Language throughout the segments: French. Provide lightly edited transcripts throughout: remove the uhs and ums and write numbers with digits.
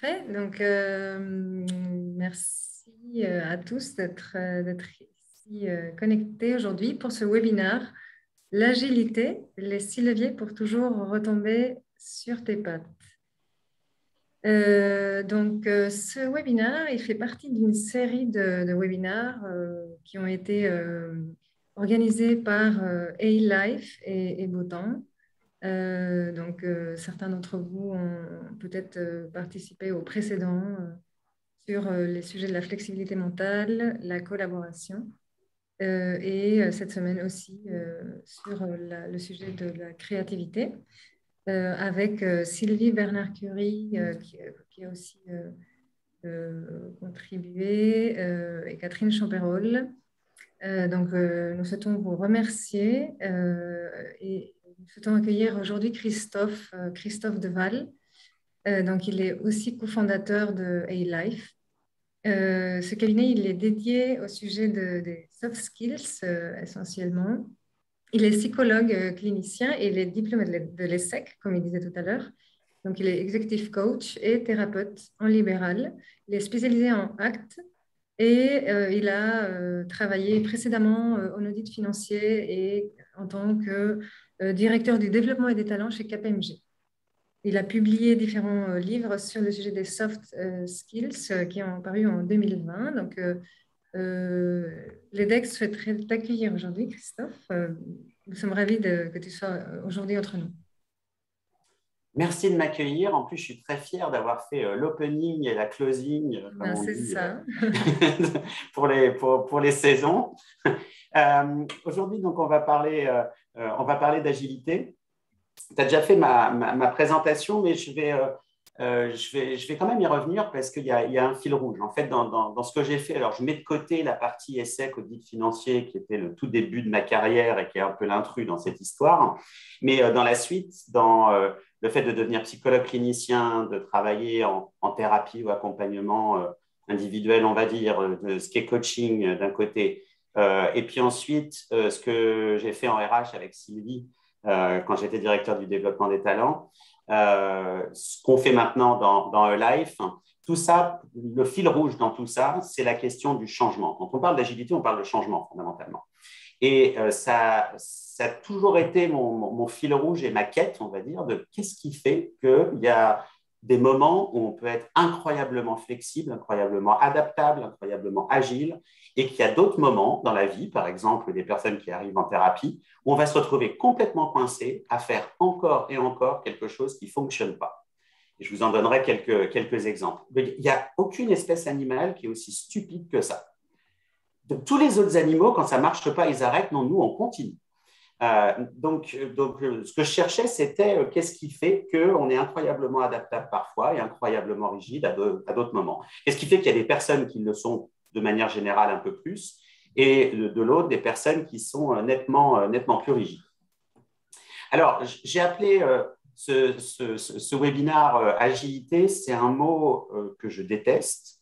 Parfait. Donc, merci à tous d'être ici connectés aujourd'hui pour ce webinaire. L'agilité, les 6 leviers pour toujours retomber sur tes pattes. Ce webinaire, il fait partie d'une série de webinaires qui ont été organisés par A-Life et Botan. Certains d'entre vous ont peut-être participé aux précédents sur les sujets de la flexibilité mentale, la collaboration, cette semaine aussi sur le sujet de la créativité, avec Sylvie Bernard-Curie qui a aussi contribué, et Catherine Champérol. Nous souhaitons vous remercier et nous souhaitons accueillir aujourd'hui Christophe Deval. Il est aussi cofondateur de A-Life. Ce cabinet, il est dédié au sujet des soft skills essentiellement. Il est psychologue clinicien et il est diplômé de l'ESSEC, comme il disait tout à l'heure. Donc, il est executive coach et thérapeute en libéral. Il est spécialisé en ACT et il a travaillé précédemment en audit financier et en tant que directeur du développement et des talents chez KPMG. Il a publié différents livres sur le sujet des soft skills qui ont paru en 2020. L'EDEX souhaiterait t'accueillir aujourd'hui, Christophe. Nous sommes ravis que tu sois aujourd'hui entre nous. Merci de m'accueillir. En plus, je suis très fier d'avoir fait l'opening et la closing, comme on dit, pour les saisons. Aujourd'hui, donc, on va parler d'agilité. Tu as déjà fait ma présentation, mais je vais quand même y revenir parce qu'il y a un fil rouge. En fait, dans ce que j'ai fait, alors je mets de côté la partie ESSEC, audit financier, qui était le tout début de ma carrière et qui est un peu l'intrus dans cette histoire. Mais dans la suite, dans le fait de devenir psychologue clinicien, de travailler en thérapie ou accompagnement individuel, on va dire, de ce qui est coaching d'un côté, et puis ensuite, ce que j'ai fait en RH avec Sylvie, quand j'étais directeur du développement des talents, ce qu'on fait maintenant dans A-Life, tout ça, le fil rouge dans tout ça, c'est la question du changement. Quand on parle d'agilité, on parle de changement fondamentalement. Et ça a toujours été mon fil rouge et ma quête, on va dire, de qu'est-ce qui fait qu'il y a des moments où on peut être incroyablement flexible, incroyablement adaptable, incroyablement agile, et qu'il y a d'autres moments dans la vie, par exemple des personnes qui arrivent en thérapie, où on va se retrouver complètement coincé à faire encore et encore quelque chose qui ne fonctionne pas. Et je vous en donnerai quelques exemples. Il n'y a aucune espèce animale qui est aussi stupide que ça. De tous les autres animaux, quand ça ne marche pas, ils arrêtent. Non, nous, on continue. Ce que je cherchais, c'était qu'est-ce qui fait qu'on est incroyablement adaptable parfois et incroyablement rigide à d'autres moments. Qu'est-ce qui fait qu'il y a des personnes qui le sont de manière générale un peu plus et de l'autre, des personnes qui sont nettement plus rigides. Alors, j'ai appelé ce webinaire agilité, c'est un mot que je déteste.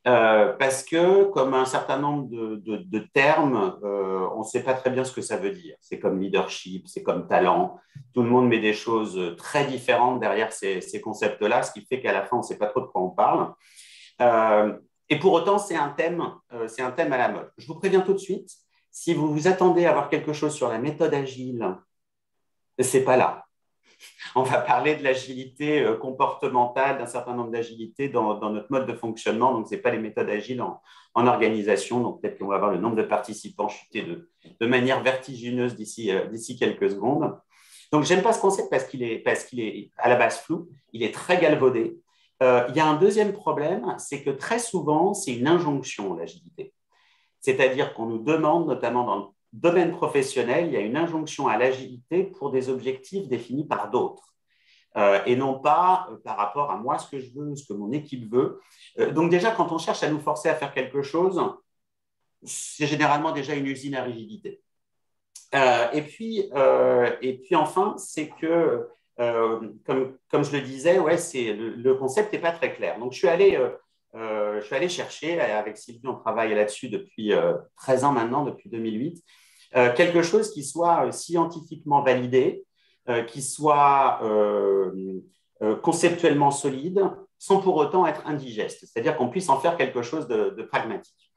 Parce que, comme un certain nombre de termes, on ne sait pas très bien ce que ça veut dire. C'est comme leadership, c'est comme talent. Tout le monde met des choses très différentes derrière ces concepts-là, ce qui fait qu'à la fin, on ne sait pas trop de quoi on parle. Et pour autant, c'est un thème à la mode. Je vous préviens tout de suite, si vous vous attendez à avoir quelque chose sur la méthode agile, ce n'est pas là. On va parler de l'agilité comportementale, d'un certain nombre d'agilités dans notre mode de fonctionnement. Donc, ce n'est pas les méthodes agiles en organisation. Donc, peut-être qu'on va voir le nombre de participants chuter de manière vertigineuse d'ici quelques secondes. Donc, je n'aime pas ce concept parce qu'il est à la base flou. Il est très galvaudé. Il y a un deuxième problème, c'est que très souvent, c'est une injonction, l'agilité. C'est-à-dire qu'on nous demande, notamment dans le domaine professionnel, il y a une injonction à l'agilité pour des objectifs définis par d'autres et non pas par rapport à moi, ce que je veux, ce que mon équipe veut. Donc déjà, quand on cherche à nous forcer à faire quelque chose, c'est généralement déjà une usine à rigidité. Et puis enfin, c'est que, comme je le disais, ouais, le concept n'est pas très clair. Donc, je suis allé chercher, avec Sylvie, on travaille là-dessus depuis 13 ans maintenant, depuis 2008, quelque chose qui soit scientifiquement validé, qui soit conceptuellement solide, sans pour autant être indigeste, c'est-à-dire qu'on puisse en faire quelque chose de pragmatique.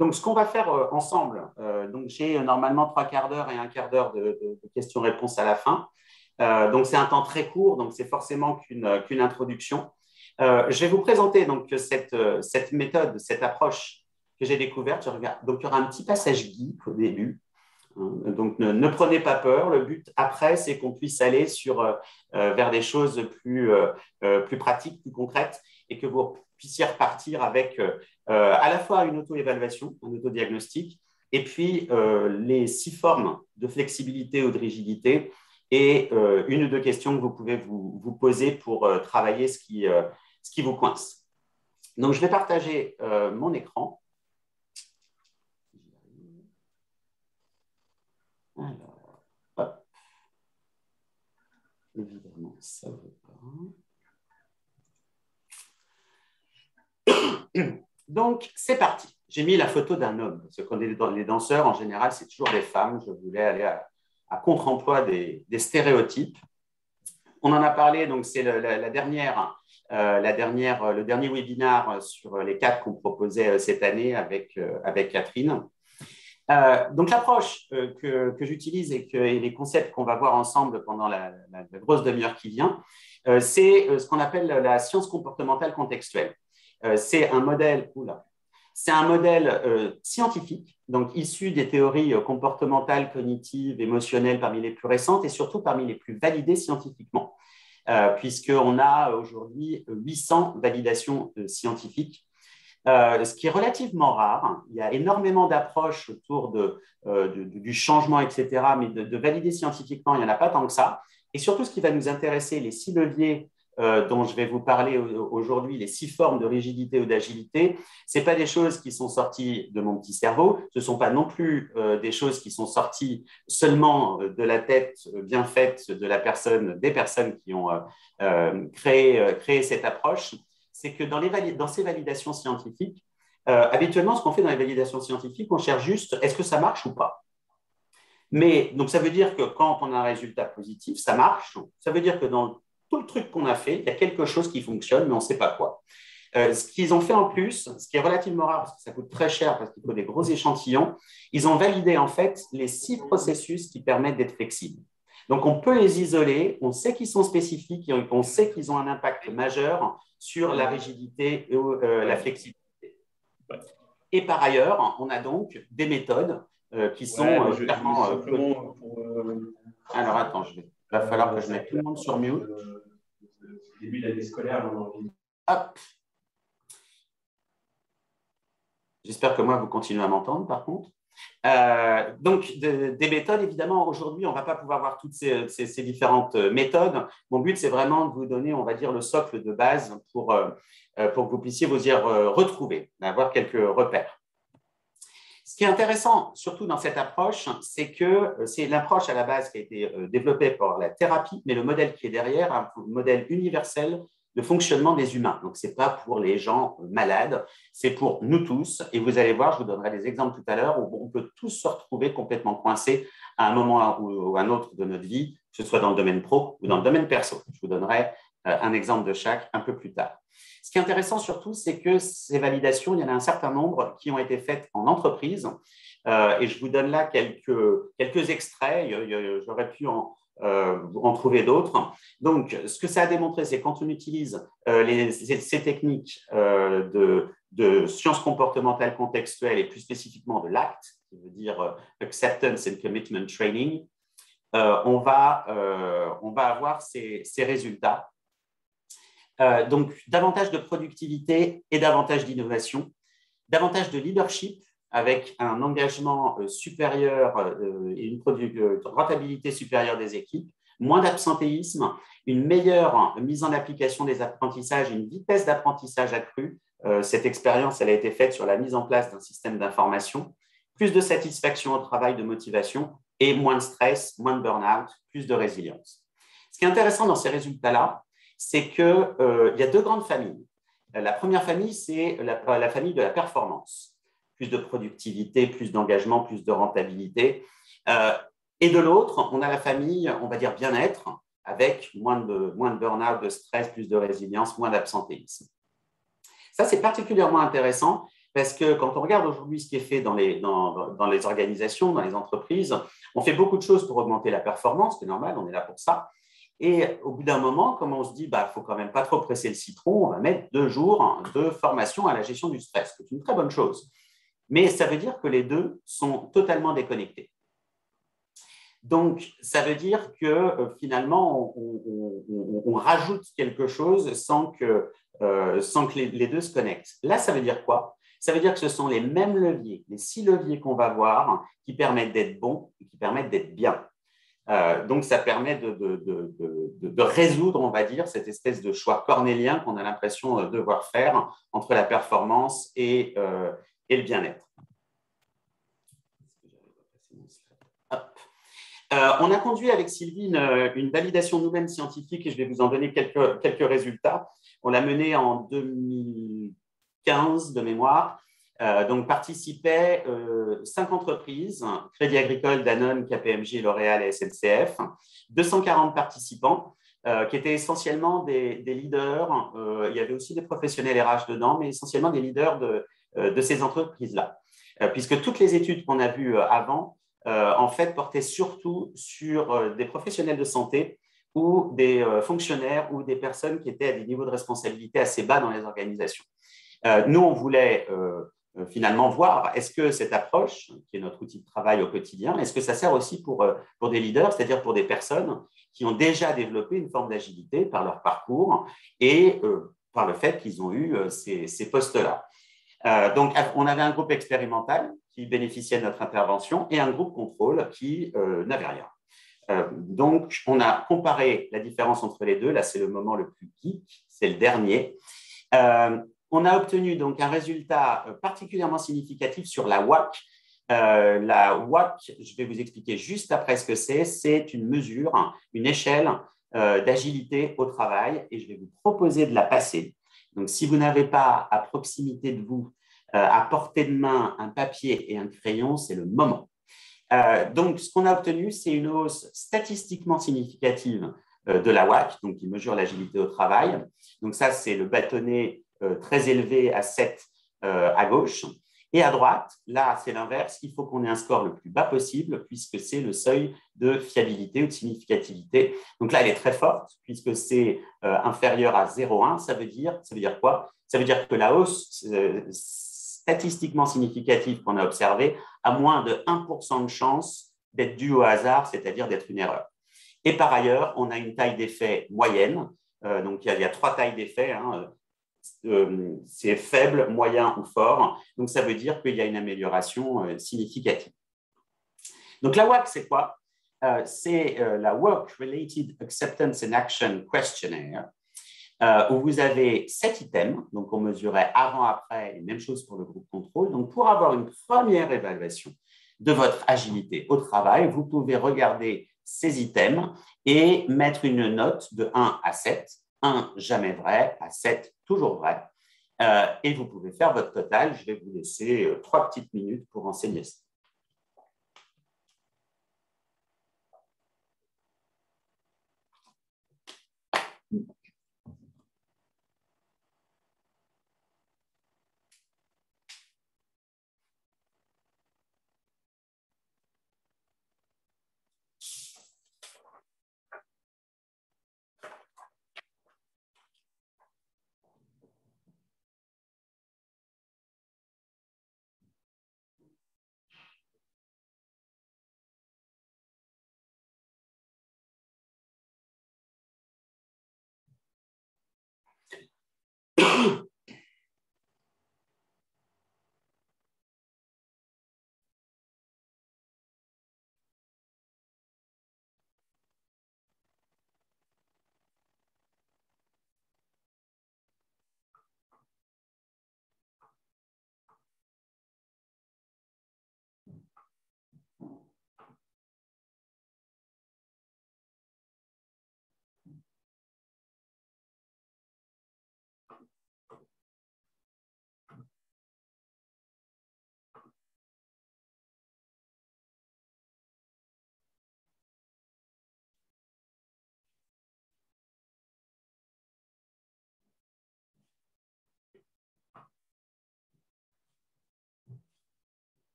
Donc, ce qu'on va faire ensemble, donc j'ai normalement 3/4 d'heure et 1/4 d'heure de questions-réponses à la fin. Donc, c'est un temps très court, donc c'est forcément qu'une introduction. Je vais vous présenter donc cette méthode, cette approche que j'ai découverte. Donc, il y aura un petit passage geek au début. Donc, ne prenez pas peur. Le but après, c'est qu'on puisse aller vers des choses plus pratiques, plus concrètes, et que vous puissiez repartir avec à la fois une auto-évaluation, un autodiagnostic, et puis les 6 formes de flexibilité ou de rigidité, et 1 ou 2 questions que vous pouvez vous poser pour travailler ce qui vous coince. Donc, je vais partager mon écran. Alors, hop. Évidemment, ça ne veut pas. Donc, c'est parti. J'ai mis la photo d'un homme, parce que quand les danseurs, en général, c'est toujours des femmes. Je voulais aller à contre-emploi des stéréotypes. On en a parlé, donc c'est le dernier webinaire sur les 4 qu'on proposait cette année avec Catherine. Donc, l'approche que j'utilise et les concepts qu'on va voir ensemble pendant la grosse demi-heure qui vient, c'est ce qu'on appelle la science comportementale contextuelle. C'est un modèle scientifique, donc issu des théories comportementales, cognitives, émotionnelles parmi les plus récentes et surtout parmi les plus validées scientifiquement, puisqu'on a aujourd'hui 800 validations scientifiques. Ce qui est relativement rare. Il y a énormément d'approches autour du changement, etc., mais de valider scientifiquement, il n'y en a pas tant que ça. Et surtout, ce qui va nous intéresser, les 6 leviers dont je vais vous parler aujourd'hui, les 6 formes de rigidité ou d'agilité, ce n'est pas des choses qui sont sorties de mon petit cerveau, ce ne sont pas non plus des choses qui sont sorties seulement de la tête bien faite des personnes qui ont créé cette approche. C'est que dans ces validations scientifiques, habituellement, ce qu'on fait dans les validations scientifiques, on cherche juste est-ce que ça marche ou pas. Mais donc, ça veut dire que quand on a un résultat positif, ça marche. Ça veut dire que dans tout le truc qu'on a fait, il y a quelque chose qui fonctionne, mais on ne sait pas quoi. Ce qu'ils ont fait en plus, ce qui est relativement rare, parce que ça coûte très cher, parce qu'il faut des gros échantillons, ils ont validé en fait les 6 processus qui permettent d'être flexibles. Donc, on peut les isoler, on sait qu'ils sont spécifiques, on sait qu'ils ont un impact majeur sur la rigidité et la flexibilité. Et par ailleurs, on a donc des méthodes qui sont clairement… Alors, attends, il va falloir que je mette tout le monde sur mute. Début de l'année scolaire, Hop. J'espère que moi, vous continuez à m'entendre, par contre. Donc, des méthodes, évidemment, aujourd'hui, on ne va pas pouvoir voir toutes ces différentes méthodes. Mon but, c'est vraiment de vous donner, on va dire, le socle de base pour que vous puissiez vous y retrouver, avoir quelques repères. Ce qui est intéressant, surtout dans cette approche, c'est que c'est l'approche à la base qui a été développée par la thérapie, mais le modèle qui est derrière, un modèle universel de fonctionnement des humains. Donc, ce n'est pas pour les gens malades, c'est pour nous tous. Et vous allez voir, je vous donnerai des exemples tout à l'heure, où on peut tous se retrouver complètement coincés à un moment ou un autre de notre vie, que ce soit dans le domaine pro ou dans le domaine perso. Je vous donnerai un exemple de chaque un peu plus tard. Ce qui est intéressant surtout, c'est que ces validations, il y en a un certain nombre qui ont été faites en entreprise. Et je vous donne là quelques extraits. J'aurais pu en trouver d'autres. Donc, ce que ça a démontré, c'est quand on utilise ces techniques de sciences comportementales contextuelles et plus spécifiquement de l'ACT, qui veut dire Acceptance and Commitment Training, on va avoir ces résultats. Donc, davantage de productivité et davantage d'innovation, davantage de leadership avec un engagement supérieur et une rentabilité supérieure des équipes, moins d'absentéisme, une meilleure mise en application des apprentissages, une vitesse d'apprentissage accrue. Cette expérience, elle a été faite sur la mise en place d'un système d'information, plus de satisfaction au travail, de motivation et moins de stress, moins de burn-out, plus de résilience. Ce qui est intéressant dans ces résultats-là, c'est qu'il y a 2 grandes familles. La première famille, c'est la famille de la performance. Plus de productivité, plus d'engagement, plus de rentabilité. Et de l'autre, on a la famille, on va dire bien-être, avec moins de burn-out, de stress, plus de résilience, moins d'absentéisme. Ça, c'est particulièrement intéressant parce que quand on regarde aujourd'hui ce qui est fait dans les organisations, dans les entreprises, on fait beaucoup de choses pour augmenter la performance, c'est normal, on est là pour ça. Et au bout d'un moment, comme on se dit, faut quand même pas trop presser le citron, on va mettre 2 jours de formation à la gestion du stress, c'est une très bonne chose. Mais ça veut dire que les deux sont totalement déconnectés. Donc, ça veut dire que finalement, on rajoute quelque chose sans que les deux se connectent. Là, ça veut dire quoi? Ça veut dire que ce sont les mêmes leviers, les 6 leviers qu'on va voir qui permettent d'être bons et qui permettent d'être bien. Donc, ça permet de résoudre, on va dire, cette espèce de choix cornélien qu'on a l'impression de devoir faire entre la performance et le bien-être. On a conduit avec Sylvie une validation nouvelle scientifique et je vais vous en donner quelques résultats. On l'a menée en 2015 de mémoire. Donc, participaient 5 entreprises, Crédit Agricole, Danone, KPMG, L'Oréal et SNCF, 240 participants qui étaient essentiellement des leaders. Il y avait aussi des professionnels RH dedans, mais essentiellement des leaders de ces entreprises-là. Puisque toutes les études qu'on a vues avant, en fait, portaient surtout sur des professionnels de santé ou des fonctionnaires ou des personnes qui étaient à des niveaux de responsabilité assez bas dans les organisations. Nous, on voulait finalement voir, est-ce que cette approche, qui est notre outil de travail au quotidien, est-ce que ça sert aussi pour des leaders, c'est-à-dire pour des personnes qui ont déjà développé une forme d'agilité par leur parcours et par le fait qu'ils ont eu ces postes-là. Donc, on avait un groupe expérimental qui bénéficiait de notre intervention et un groupe contrôle qui n'avait rien. Donc, on a comparé la différence entre les deux. Là, c'est le moment le plus geek, c'est le dernier. On a obtenu donc un résultat particulièrement significatif sur la WAC. La WAC, je vais vous expliquer juste après ce que c'est. C'est une mesure, une échelle d'agilité au travail et je vais vous proposer de la passer. Donc, si vous n'avez pas à proximité de vous, à portée de main, un papier et un crayon, c'est le moment. Donc, ce qu'on a obtenu, c'est une hausse statistiquement significative de la WAC, donc qui mesure l'agilité au travail. Donc, ça, c'est le bâtonnet très élevé à 7 à gauche. Et à droite, là, c'est l'inverse. Il faut qu'on ait un score le plus bas possible puisque c'est le seuil de fiabilité ou de significativité. Donc là, elle est très forte puisque c'est inférieur à 0,1. Ça veut dire quoi? Ça veut dire que la hausse statistiquement significative qu'on a observée a moins de 1% de chance d'être due au hasard, c'est-à-dire d'être une erreur. Et par ailleurs, on a une taille d'effet moyenne. Donc, il y a 3 tailles d'effet. C'est faible, moyen ou fort. Donc, ça veut dire qu'il y a une amélioration significative. Donc, la WAC, c'est quoi? C'est la Work-Related Acceptance and Action Questionnaire, où vous avez 7 items. Donc, on mesurait avant-après, et même chose pour le groupe contrôle. Donc, pour avoir une première évaluation de votre agilité au travail, vous pouvez regarder ces items et mettre une note de 1 à 7. 1, jamais vrai, à 7, toujours vrai. Et vous pouvez faire votre total. Je vais vous laisser 3 petites minutes pour enseigner ça.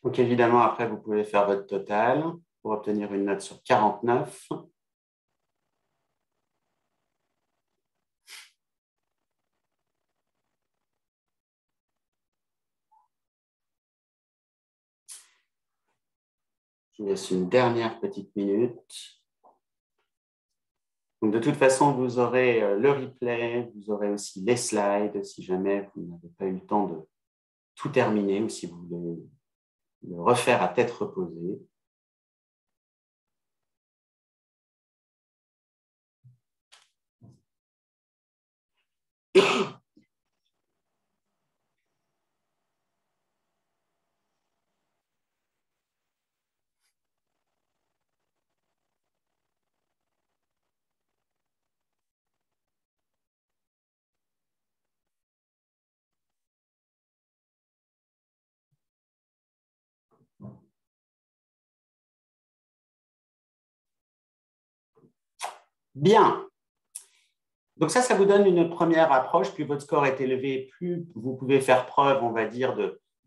Donc, évidemment, après, vous pouvez faire votre total pour obtenir une note sur 49. Je vous laisse une dernière petite minute. Donc, de toute façon, vous aurez le replay, vous aurez aussi les slides si jamais vous n'avez pas eu le temps de tout terminer ou si vous voulez le refaire à tête reposée. Bien. Donc ça vous donne une première approche. Plus votre score est élevé, plus vous pouvez faire preuve, on va dire,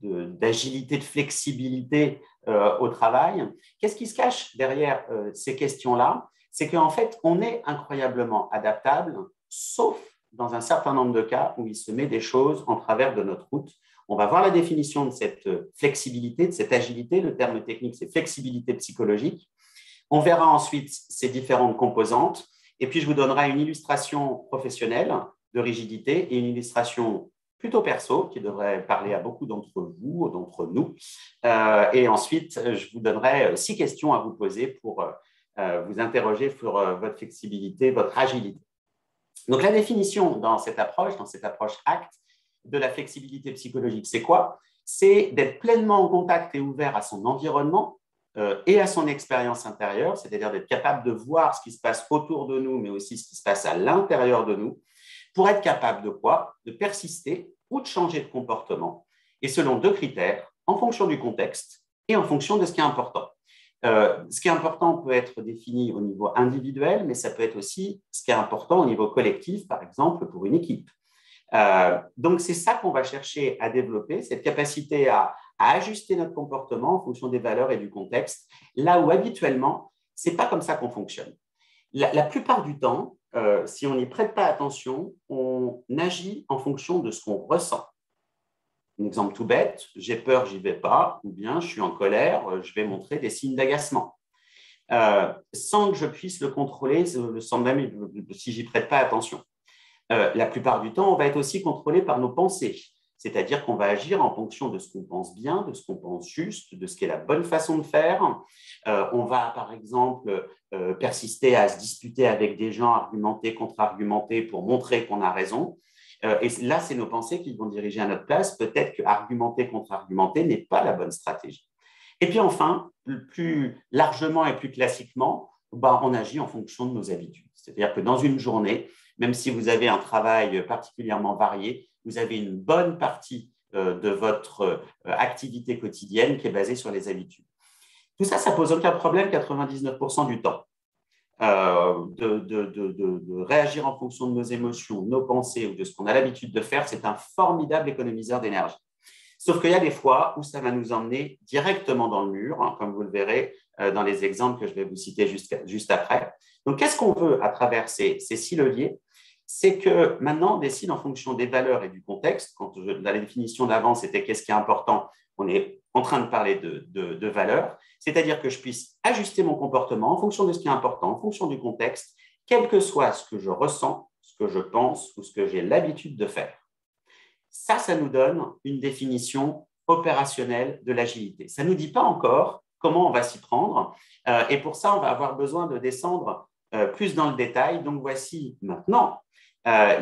d'agilité, de flexibilité au travail. Qu'est-ce qui se cache derrière ces questions-là? C'est qu'en fait, on est incroyablement adaptable, sauf dans un certain nombre de cas où il se met des choses en travers de notre route. On va voir la définition de cette flexibilité, de cette agilité. Le terme technique, c'est flexibilité psychologique. On verra ensuite ces différentes composantes. Et puis, je vous donnerai une illustration professionnelle de rigidité et une illustration plutôt perso qui devrait parler à beaucoup d'entre vous, d'entre nous. Et ensuite, je vous donnerai 6 questions à vous poser pour vous interroger sur votre flexibilité, votre agilité. Donc, la définition dans cette approche ACT, de la flexibilité psychologique, c'est quoi? C'est d'être pleinement en contact et ouvert à son environnement, et à son expérience intérieure, c'est-à-dire d'être capable de voir ce qui se passe autour de nous, mais aussi ce qui se passe à l'intérieur de nous, pour être capable de quoi? De persister ou de changer de comportement, et selon 2 critères, en fonction du contexte et en fonction de ce qui est important. Ce qui est important peut être défini au niveau individuel, mais ça peut être aussi ce qui est important au niveau collectif, par exemple, pour une équipe. Donc, c'est ça qu'on va chercher à développer, cette capacité à ajuster notre comportement en fonction des valeurs et du contexte, là où habituellement, ce n'est pas comme ça qu'on fonctionne. La plupart du temps, si on n'y prête pas attention, on agit en fonction de ce qu'on ressent. Un exemple tout bête, j'ai peur, j'y vais pas, ou bien je suis en colère, je vais montrer des signes d'agacement. Sans que je puisse le contrôler, sans même si j'y prête pas attention. La plupart du temps, on va être aussi contrôlé par nos pensées, c'est-à-dire qu'on va agir en fonction de ce qu'on pense bien, de ce qu'on pense juste, de ce qui est la bonne façon de faire. On va, par exemple, persister à se disputer avec des gens, argumenter, contre-argumenter pour montrer qu'on a raison. Et là, c'est nos pensées qui vont diriger à notre place. Peut-être que argumenter, contre-argumenter n'est pas la bonne stratégie. Et puis enfin, plus largement et plus classiquement, on agit en fonction de nos habitudes. C'est-à-dire que dans une journée, même si vous avez un travail particulièrement varié, vous avez une bonne partie de votre activité quotidienne qui est basée sur les habitudes. Tout ça, ça ne pose aucun problème 99% du temps. De réagir en fonction de nos émotions, de nos pensées ou de ce qu'on a l'habitude de faire, c'est un formidable économiseur d'énergie. Sauf qu'il y a des fois où ça va nous emmener directement dans le mur, hein, comme vous le verrez dans les exemples que je vais vous citer juste après. Donc, qu'est-ce qu'on veut à travers ces 6 leviers? C'est que maintenant, on décide en fonction des valeurs et du contexte. Dans la définition d'avant, c'était qu'est-ce qui est important. On est en train de parler de valeurs, c'est-à-dire que je puisse ajuster mon comportement en fonction de ce qui est important, en fonction du contexte, quel que soit ce que je ressens, ce que je pense ou ce que j'ai l'habitude de faire. Ça nous donne une définition opérationnelle de l'agilité. Ça ne nous dit pas encore comment on va s'y prendre, et pour ça, on va avoir besoin de descendre plus dans le détail. Donc, voici maintenant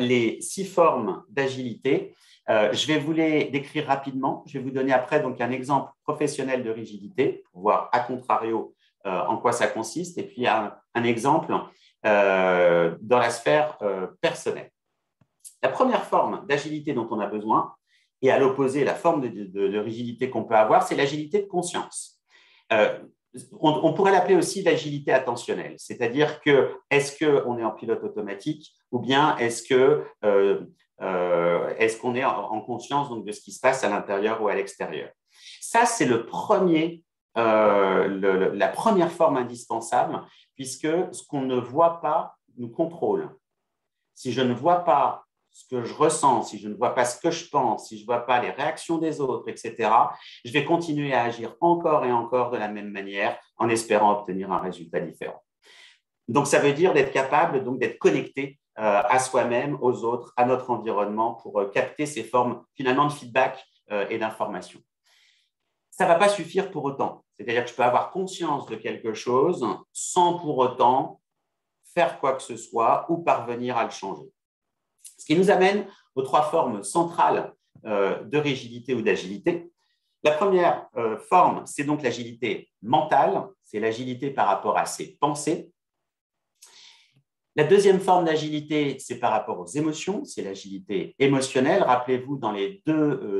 les 6 formes d'agilité. Je vais vous les décrire rapidement. Je vais vous donner après donc, un exemple professionnel de rigidité pour voir à contrario en quoi ça consiste, et puis un exemple dans la sphère personnelle. La première forme d'agilité dont on a besoin, et à l'opposé, la forme de rigidité qu'on peut avoir, c'est l'agilité de conscience. on pourrait l'appeler aussi l'agilité attentionnelle, c'est-à-dire que est-ce qu'on est en pilote automatique ou bien est-ce qu'on est en conscience donc, de ce qui se passe à l'intérieur ou à l'extérieur. Ça, c'est la première forme indispensable, puisque ce qu'on ne voit pas nous contrôle. Si je ne vois pas ce que je ressens, si je ne vois pas ce que je pense, si je ne vois pas les réactions des autres, etc., je vais continuer à agir encore et encore de la même manière en espérant obtenir un résultat différent. Donc, ça veut dire d'être capable donc, d'être connecté à soi-même, aux autres, à notre environnement pour capter ces formes finalement de feedback et d'information. Ça ne va pas suffire pour autant. C'est-à-dire que je peux avoir conscience de quelque chose sans pour autant faire quoi que ce soit ou parvenir à le changer. Ce qui nous amène aux trois formes centrales de rigidité ou d'agilité. La première forme, c'est donc l'agilité mentale, c'est l'agilité par rapport à ses pensées. La deuxième forme d'agilité, c'est par rapport aux émotions, c'est l'agilité émotionnelle. Rappelez-vous, dans les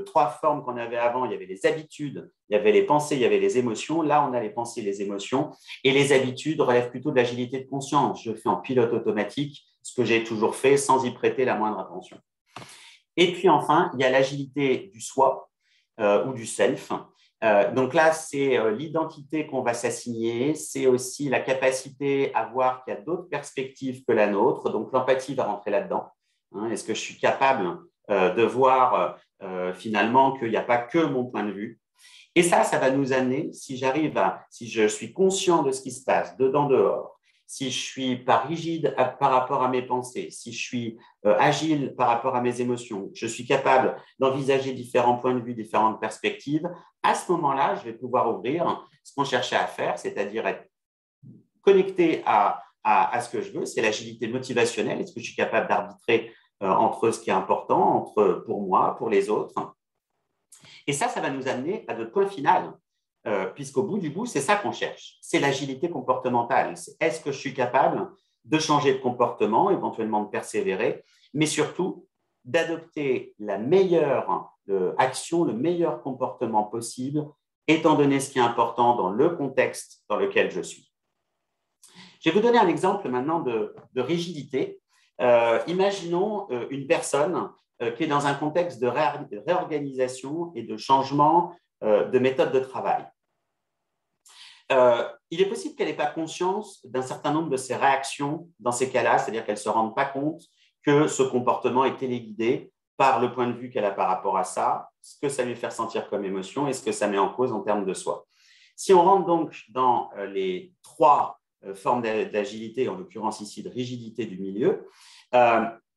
trois formes qu'on avait avant, il y avait les habitudes, il y avait les pensées, il y avait les émotions. Là, on a les pensées et les émotions. Et les habitudes relèvent plutôt de l'agilité de conscience. Je fais en pilote automatique ce que j'ai toujours fait sans y prêter la moindre attention. Et puis enfin, il y a l'agilité du soi ou du self. Donc là, c'est l'identité qu'on va s'assigner, c'est aussi la capacité à voir qu'il y a d'autres perspectives que la nôtre, donc l'empathie va rentrer là-dedans. Est-ce que je suis capable de voir finalement qu'il n'y a pas que mon point de vue? Et ça va nous amener, si je suis conscient de ce qui se passe dedans, dehors, si je suis pas rigide par rapport à mes pensées, si je suis agile par rapport à mes émotions, je suis capable d'envisager différents points de vue, différentes perspectives, à ce moment-là, je vais pouvoir ouvrir ce qu'on cherchait à faire, c'est-à-dire être connecté à ce que je veux, c'est l'agilité motivationnelle. Est-ce que je suis capable d'arbitrer entre ce qui est important, pour moi, pour les autres? Et ça va nous amener à notre point final. Puisqu'au bout du bout, c'est ça qu'on cherche. C'est l'agilité comportementale. Est-ce que je suis capable de changer de comportement, éventuellement de persévérer, mais surtout d'adopter la meilleure action, le meilleur comportement possible, étant donné ce qui est important dans le contexte dans lequel je suis. Je vais vous donner un exemple maintenant de rigidité. Imaginons une personne qui est dans un contexte de réorganisation et de changement de méthode de travail. Il est possible qu'elle n'ait pas conscience d'un certain nombre de ses réactions dans ces cas-là, c'est-à-dire qu'elle ne se rende pas compte que ce comportement est téléguidé par le point de vue qu'elle a par rapport à ça, ce que ça lui fait ressentir comme émotion et ce que ça met en cause en termes de soi. Si on rentre donc dans les trois formes d'agilité, en l'occurrence ici de rigidité du milieu,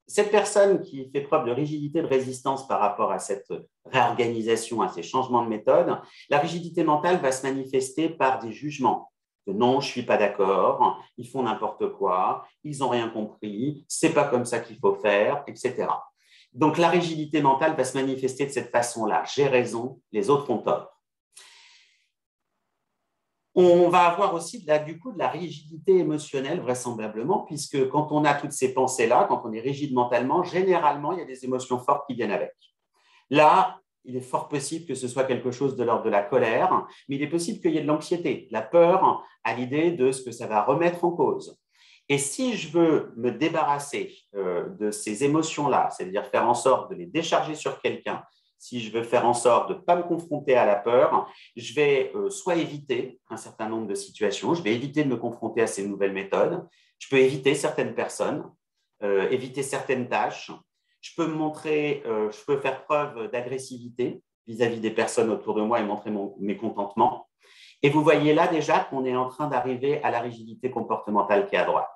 cette personne qui fait preuve de rigidité, de résistance par rapport à cette réorganisation, à ces changements de méthode, la rigidité mentale va se manifester par des jugements. Non, je ne suis pas d'accord, ils font n'importe quoi, ils n'ont rien compris, ce n'est pas comme ça qu'il faut faire, etc. Donc, la rigidité mentale va se manifester de cette façon-là. J'ai raison, les autres ont tort. On va avoir aussi du coup de la rigidité émotionnelle vraisemblablement, puisque quand on a toutes ces pensées-là, quand on est rigide mentalement, généralement, il y a des émotions fortes qui viennent avec. Là, il est fort possible que ce soit quelque chose de l'ordre de la colère, mais il est possible qu'il y ait de l'anxiété, de la peur à l'idée de ce que ça va remettre en cause. Et si je veux me débarrasser de ces émotions-là, c'est-à-dire faire en sorte de les décharger sur quelqu'un, si je veux faire en sorte de ne pas me confronter à la peur, je vais soit éviter un certain nombre de situations, je vais éviter de me confronter à ces nouvelles méthodes, je peux éviter certaines personnes, éviter certaines tâches, je peux faire preuve d'agressivité vis-à-vis des personnes autour de moi et montrer mon mécontentement. Et vous voyez là déjà qu'on est en train d'arriver à la rigidité comportementale qui est à droite.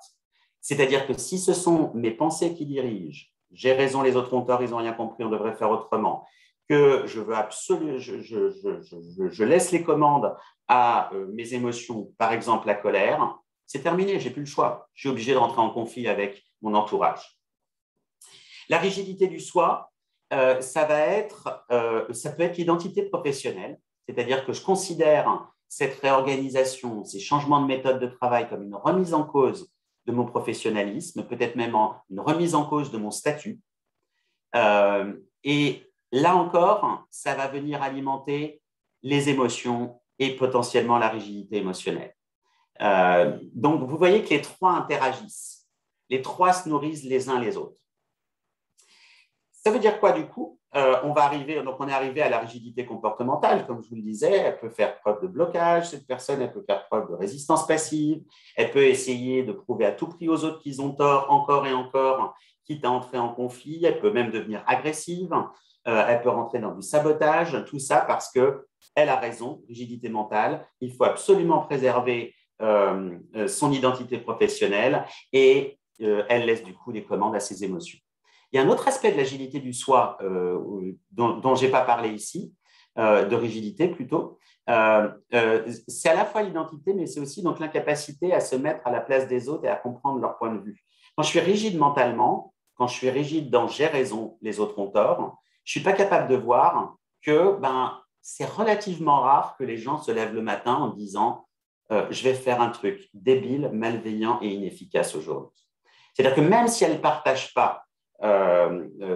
C'est-à-dire que si ce sont mes pensées qui dirigent, j'ai raison, les autres ont tort, ils n'ont rien compris, on devrait faire autrement, que je veux absolument, je laisse les commandes à mes émotions, par exemple la colère, c'est terminé, je n'ai plus le choix. Je suis obligé de rentrer en conflit avec mon entourage. La rigidité du soi, ça peut être l'identité professionnelle, c'est-à-dire que je considère cette réorganisation, ces changements de méthode de travail comme une remise en cause de mon professionnalisme, peut-être même une remise en cause de mon statut. Et là encore, ça va venir alimenter les émotions et potentiellement la rigidité émotionnelle. Donc, vous voyez que les trois interagissent. Les trois se nourrissent les uns les autres. Ça veut dire quoi du coup? On est arrivé à la rigidité comportementale, comme je vous le disais, elle peut faire preuve de blocage, cette personne, elle peut faire preuve de résistance passive, elle peut essayer de prouver à tout prix aux autres qu'ils ont tort encore et encore, quitte à entrer en conflit, elle peut même devenir agressive, elle peut rentrer dans du sabotage, tout ça parce qu'elle a raison, rigidité mentale, il faut absolument préserver son identité professionnelle et elle laisse du coup des commandes à ses émotions. Il y a un autre aspect de l'agilité du soi dont je n'ai pas parlé ici, de rigidité plutôt. C'est à la fois l'identité, mais c'est aussi donc l'incapacité à se mettre à la place des autres et à comprendre leur point de vue. Quand je suis rigide mentalement, quand je suis rigide dans j'ai raison, les autres ont tort, je ne suis pas capable de voir que c'est relativement rare que les gens se lèvent le matin en disant je vais faire un truc débile, malveillant et inefficace aujourd'hui. C'est-à-dire que même si elles ne partagent pas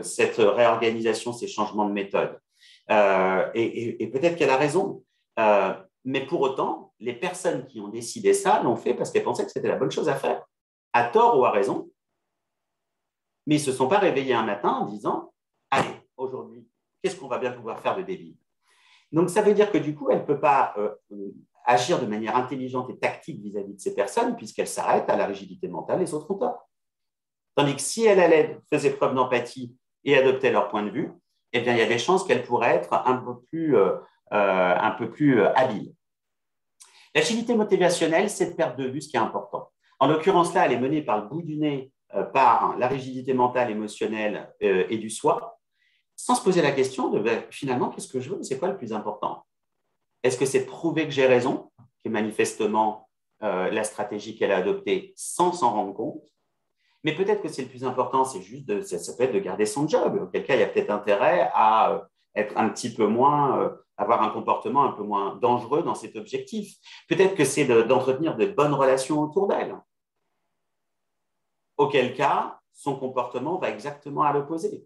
cette réorganisation, ces changements de méthode. Et peut-être qu'elle a raison, mais pour autant, les personnes qui ont décidé ça l'ont fait parce qu'elles pensaient que c'était la bonne chose à faire, à tort ou à raison, mais ils ne se sont pas réveillés un matin en disant « Allez, aujourd'hui, qu'est-ce qu'on va bien pouvoir faire de débile ?» Donc, ça veut dire que du coup, elle ne peut pas agir de manière intelligente et tactique vis-à-vis de ces personnes puisqu'elle s'arrête à la rigidité mentale, les autres ont tort. Tandis que si elle faisait preuve d'empathie et adoptait leur point de vue, eh bien, il y a des chances qu'elle pourrait être un peu plus habile. L'agilité motivationnelle, c'est de perdre de vue ce qui est important. En l'occurrence, là, elle est menée par le bout du nez par la rigidité mentale, émotionnelle et du soi, sans se poser la question de finalement, qu'est-ce que je veux, c'est quoi le plus important? Est-ce que c'est de prouver que j'ai raison, qui est manifestement la stratégie qu'elle a adoptée sans s'en rendre compte? Mais peut-être que c'est le plus important, c'est juste ça peut être de garder son job. Auquel cas, il y a peut-être intérêt à être un petit peu moins, avoir un comportement un peu moins dangereux dans cet objectif. Peut-être que c'est d'entretenir de bonnes relations autour d'elle. Auquel cas, son comportement va exactement à l'opposé.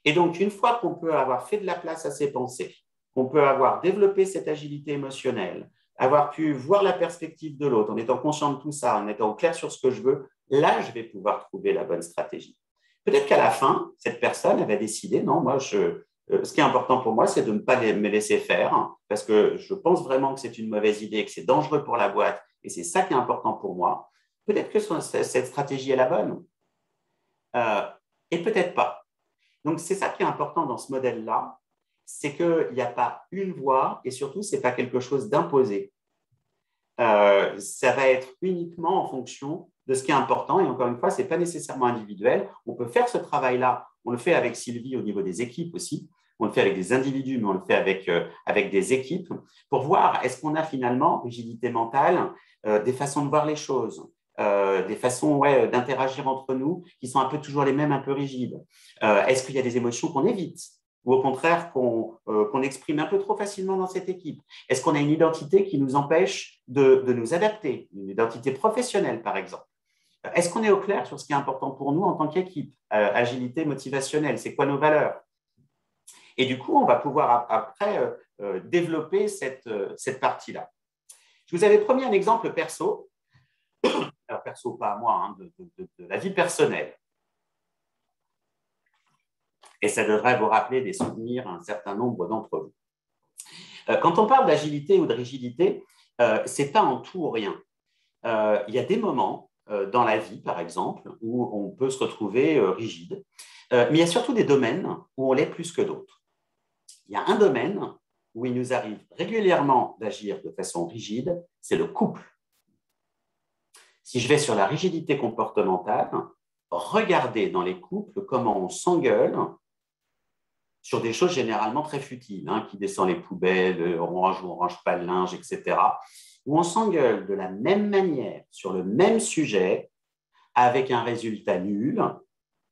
Et donc, une fois qu'on peut avoir fait de la place à ses pensées, qu'on peut avoir développé cette agilité émotionnelle, avoir pu voir la perspective de l'autre, en étant conscient de tout ça, en étant clair sur ce que je veux, là, je vais pouvoir trouver la bonne stratégie. Peut-être qu'à la fin, cette personne, elle va décider, non, moi, ce qui est important pour moi, c'est de ne pas me laisser faire, parce que je pense vraiment que c'est une mauvaise idée, que c'est dangereux pour la boîte, et c'est ça qui est important pour moi. Peut-être que cette stratégie est la bonne, et peut-être pas. Donc, c'est ça qui est important dans ce modèle-là, c'est qu'il n'y a pas une voie, et surtout, ce n'est pas quelque chose d'imposé. Ça va être uniquement en fonction de ce qui est important. Et encore une fois, ce n'est pas nécessairement individuel. On peut faire ce travail-là. On le fait avec Sylvie au niveau des équipes aussi. On le fait avec des individus, mais on le fait avec des équipes pour voir est-ce qu'on a finalement, rigidité mentale, des façons de voir les choses, des façons d'interagir entre nous qui sont un peu toujours les mêmes, un peu rigides. Est-ce qu'il y a des émotions qu'on évite ou au contraire qu'on exprime un peu trop facilement dans cette équipe? Est-ce qu'on a une identité qui nous empêche de nous adapter, une identité professionnelle par exemple? Est-ce qu'on est au clair sur ce qui est important pour nous en tant qu'équipe? Agilité motivationnelle, c'est quoi nos valeurs? Et du coup, on va pouvoir après développer cette partie-là. Je vous avais promis un exemple perso, alors perso pas à moi, hein, de la vie personnelle. Et ça devrait vous rappeler des souvenirs à un certain nombre d'entre vous. Quand on parle d'agilité ou de rigidité, c'est pas en tout ou rien. Il y a des moments dans la vie, par exemple, où on peut se retrouver rigide, mais il y a surtout des domaines où on l'est plus que d'autres. Il y a un domaine où il nous arrive régulièrement d'agir de façon rigide, c'est le couple. Si je vais sur la rigidité comportementale, regardez dans les couples comment on s'engueule sur des choses généralement très futiles, hein, qui descend les poubelles, on range ou on ne range pas le linge, etc., où on s'engueule de la même manière sur le même sujet avec un résultat nul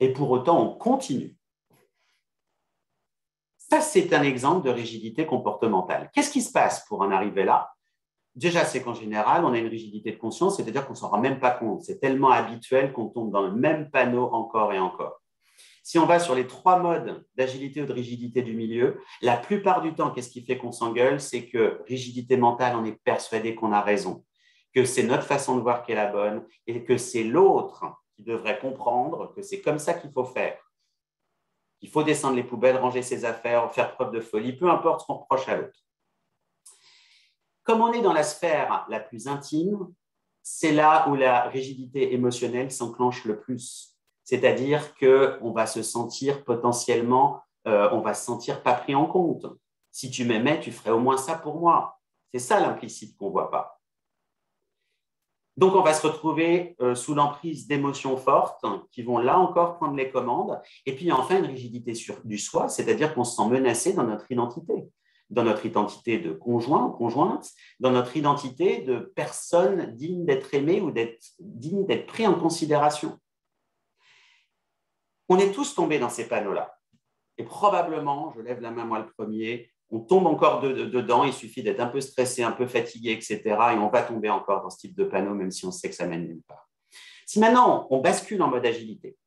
et pour autant on continue. Ça, c'est un exemple de rigidité comportementale. Qu'est-ce qui se passe pour en arriver là? Déjà, c'est qu'en général, on a une rigidité de conscience, c'est-à-dire qu'on ne s'en rend même pas compte. C'est tellement habituel qu'on tombe dans le même panneau encore et encore. Si on va sur les 3 modes d'agilité ou de rigidité du milieu, la plupart du temps, qu'est-ce qui fait qu'on s'engueule? C'est que rigidité mentale, on est persuadé qu'on a raison, que c'est notre façon de voir qui est la bonne et que c'est l'autre qui devrait comprendre que c'est comme ça qu'il faut faire. Il faut descendre les poubelles, ranger ses affaires, faire preuve de folie, peu importe ce qu'on reproche à l'autre. Comme on est dans la sphère la plus intime, c'est là où la rigidité émotionnelle s'enclenche le plus. C'est-à-dire qu'on va se sentir potentiellement, on va se sentir pas pris en compte. Si tu m'aimais, tu ferais au moins ça pour moi. C'est ça l'implicite qu'on ne voit pas. Donc, on va se retrouver sous l'emprise d'émotions fortes qui vont là encore prendre les commandes. Et puis, enfin, une rigidité du soi, c'est-à-dire qu'on se sent menacé dans notre identité de conjoint ou conjointe, dans notre identité de personne digne d'être aimée ou digne d'être pris en considération. On est tous tombés dans ces panneaux-là. Et probablement, je lève la main moi le premier, on tombe encore dedans, il suffit d'être un peu stressé, un peu fatigué, etc. Et on va tomber encore dans ce type de panneau, même si on sait que ça mène nulle part. Si maintenant, on bascule en mode agilité,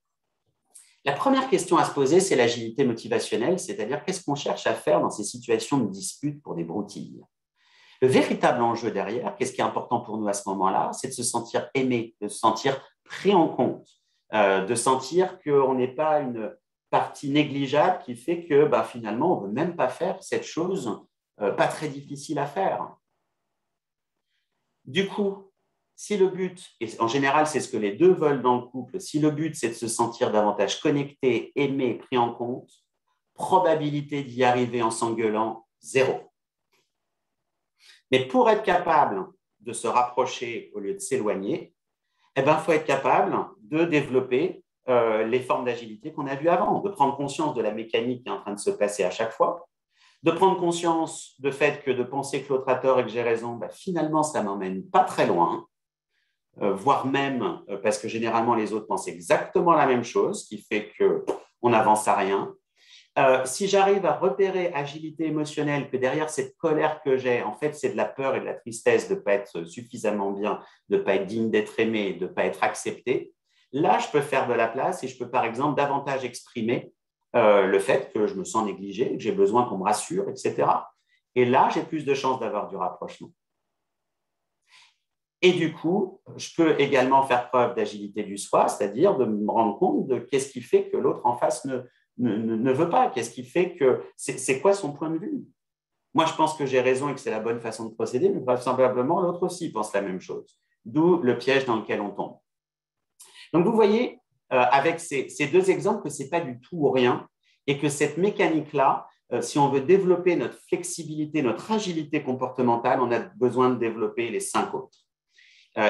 la première question à se poser, c'est l'agilité motivationnelle, c'est-à-dire qu'est-ce qu'on cherche à faire dans ces situations de dispute pour des broutilles. Le véritable enjeu derrière, qu'est-ce qui est important pour nous à ce moment-là, c'est de se sentir aimé, de se sentir pris en compte, de sentir qu'on n'est pas une partie négligeable qui fait que finalement, on ne veut même pas faire cette chose pas très difficile à faire. Du coup, si le but, et en général, c'est ce que les deux veulent dans le couple, si le but, c'est de se sentir davantage connecté, aimé, pris en compte, probabilité d'y arriver en s'engueulant, 0. Mais pour être capable de se rapprocher au lieu de s'éloigner, il faut être capable de développer les formes d'agilité qu'on a vues avant, de prendre conscience de la mécanique qui est en train de se passer à chaque fois, de prendre conscience du fait que de penser que l'autre a tort et que j'ai raison, finalement, ça ne m'emmène pas très loin, voire même parce que généralement, les autres pensent exactement la même chose, ce qui fait qu'on n'avance à rien. Si j'arrive à repérer agilité émotionnelle, que derrière cette colère que j'ai, en fait, c'est de la peur et de la tristesse de ne pas être suffisamment bien, de ne pas être digne d'être aimé, de ne pas être accepté, là, je peux faire de la place et je peux, par exemple, davantage exprimer le fait que je me sens négligé, que j'ai besoin qu'on me rassure, etc. Et là, j'ai plus de chances d'avoir du rapprochement. Et du coup, je peux également faire preuve d'agilité du soi, c'est-à-dire de me rendre compte de qu'est-ce qui fait que l'autre en face ne veut pas, qu'est-ce qui fait que c'est quoi son point de vue. Moi, je pense que j'ai raison et que c'est la bonne façon de procéder, mais vraisemblablement, l'autre aussi pense la même chose. D'où le piège dans lequel on tombe. Donc, vous voyez, avec ces deux exemples, que ce n'est pas du tout ou rien et que cette mécanique-là, si on veut développer notre flexibilité, notre agilité comportementale, on a besoin de développer les 5 autres.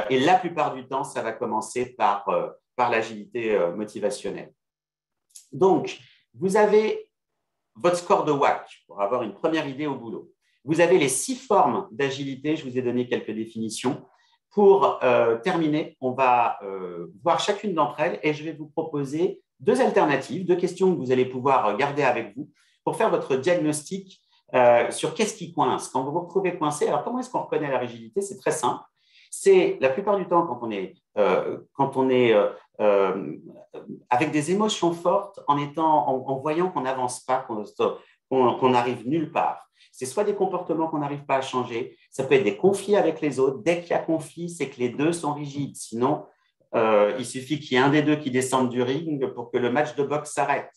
Et la plupart du temps, ça va commencer par l'agilité motivationnelle. Donc, vous avez votre score de WAC pour avoir une première idée au boulot. Vous avez les 6 formes d'agilité, je vous ai donné quelques définitions. Pour terminer, on va voir chacune d'entre elles et je vais vous proposer 2 alternatives, 2 questions que vous allez pouvoir garder avec vous pour faire votre diagnostic sur qu'est-ce qui coince. Quand vous vous retrouvez coincé, alors comment est-ce qu'on reconnaît la rigidité? C'est très simple. C'est la plupart du temps quand on est avec des émotions fortes, en voyant qu'on n'avance pas, qu'on n'arrive nulle part. C'est soit des comportements qu'on n'arrive pas à changer, ça peut être des conflits avec les autres. Dès qu'il y a conflit, c'est que les deux sont rigides. Sinon, il suffit qu'il y ait un des deux qui descende du ring pour que le match de boxe s'arrête.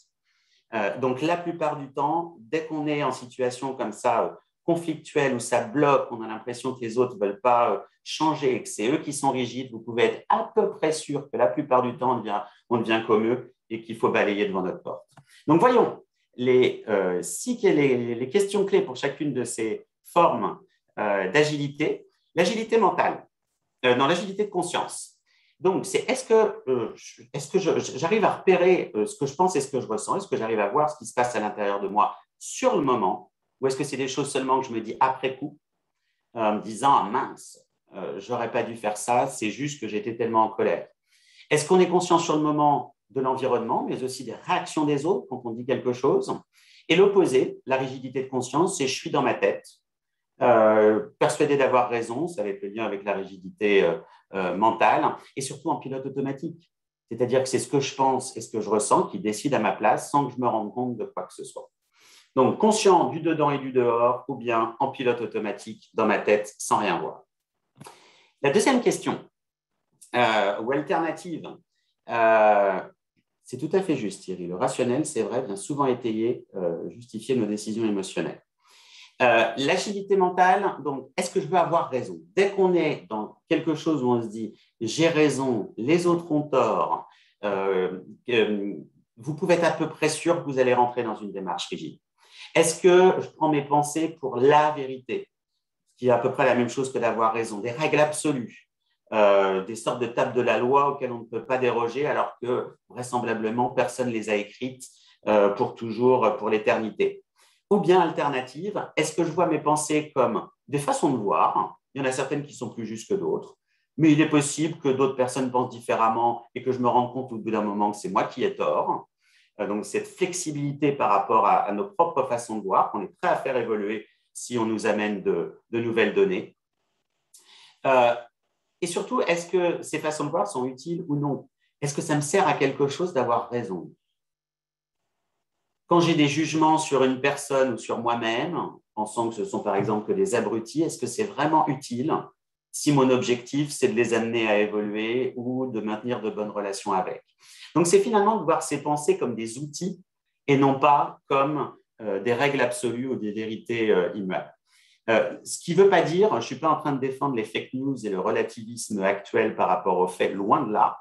Donc, la plupart du temps, dès qu'on est en situation comme ça, conflictuelle, où ça bloque, on a l'impression que les autres ne veulent pas changer et que c'est eux qui sont rigides, vous pouvez être à peu près sûr que la plupart du temps, on devient comme eux et qu'il faut balayer devant notre porte. Donc, voyons les questions clés pour chacune de ces formes d'agilité. L'agilité mentale, l'agilité de conscience. Donc, c'est est-ce que j'arrive à repérer ce que je pense et ce que je ressens? Est-ce que j'arrive à voir ce qui se passe à l'intérieur de moi sur le moment? Ou est-ce que c'est des choses seulement que je me dis après coup, en me disant « Ah mince, j'aurais pas dû faire ça, c'est juste que j'étais tellement en colère ». Est-ce qu'on est conscient sur le moment de l'environnement, mais aussi des réactions des autres quand on dit quelque chose? Et l'opposé, la rigidité de conscience, c'est « je suis dans ma tête ». Persuadé d'avoir raison, ça va être le lien avec la rigidité mentale, et surtout en pilote automatique. C'est-à-dire que c'est ce que je pense et ce que je ressens qui décide à ma place sans que je me rende compte de quoi que ce soit. Donc, conscient du dedans et du dehors, ou bien en pilote automatique dans ma tête sans rien voir. La deuxième question, ou alternative, c'est tout à fait juste, Thierry. Le rationnel, c'est vrai, vient souvent étayer, justifier nos décisions émotionnelles. L'agilité mentale, donc, est-ce que je veux avoir raison? Dès qu'on est dans quelque chose où on se dit « j'ai raison, les autres ont tort », vous pouvez être à peu près sûr que vous allez rentrer dans une démarche rigide. Est-ce que je prends mes pensées pour la vérité, ce qui est à peu près la même chose que d'avoir raison, des règles absolues, des sortes de tables de la loi auxquelles on ne peut pas déroger alors que vraisemblablement personne ne les a écrites pour toujours, pour l'éternité. Ou bien alternative, est-ce que je vois mes pensées comme des façons de voir? Il y en a certaines qui sont plus justes que d'autres, mais il est possible que d'autres personnes pensent différemment et que je me rende compte au bout d'un moment que c'est moi qui ai tort. Donc, cette flexibilité par rapport à nos propres façons de voir, qu'on est prêt à faire évoluer si on nous amène de nouvelles données. Et surtout, est-ce que ces façons de voir sont utiles ou non? Est-ce que ça me sert à quelque chose d'avoir raison? Quand j'ai des jugements sur une personne ou sur moi-même, pensant que ce sont par exemple que des abrutis, est-ce que c'est vraiment utile si mon objectif, c'est de les amener à évoluer ou de maintenir de bonnes relations avec? Donc, c'est finalement de voir ces pensées comme des outils et non pas comme des règles absolues ou des vérités immuables. Ce qui ne veut pas dire, je ne suis pas en train de défendre les fake news et le relativisme actuel par rapport aux faits, loin de là.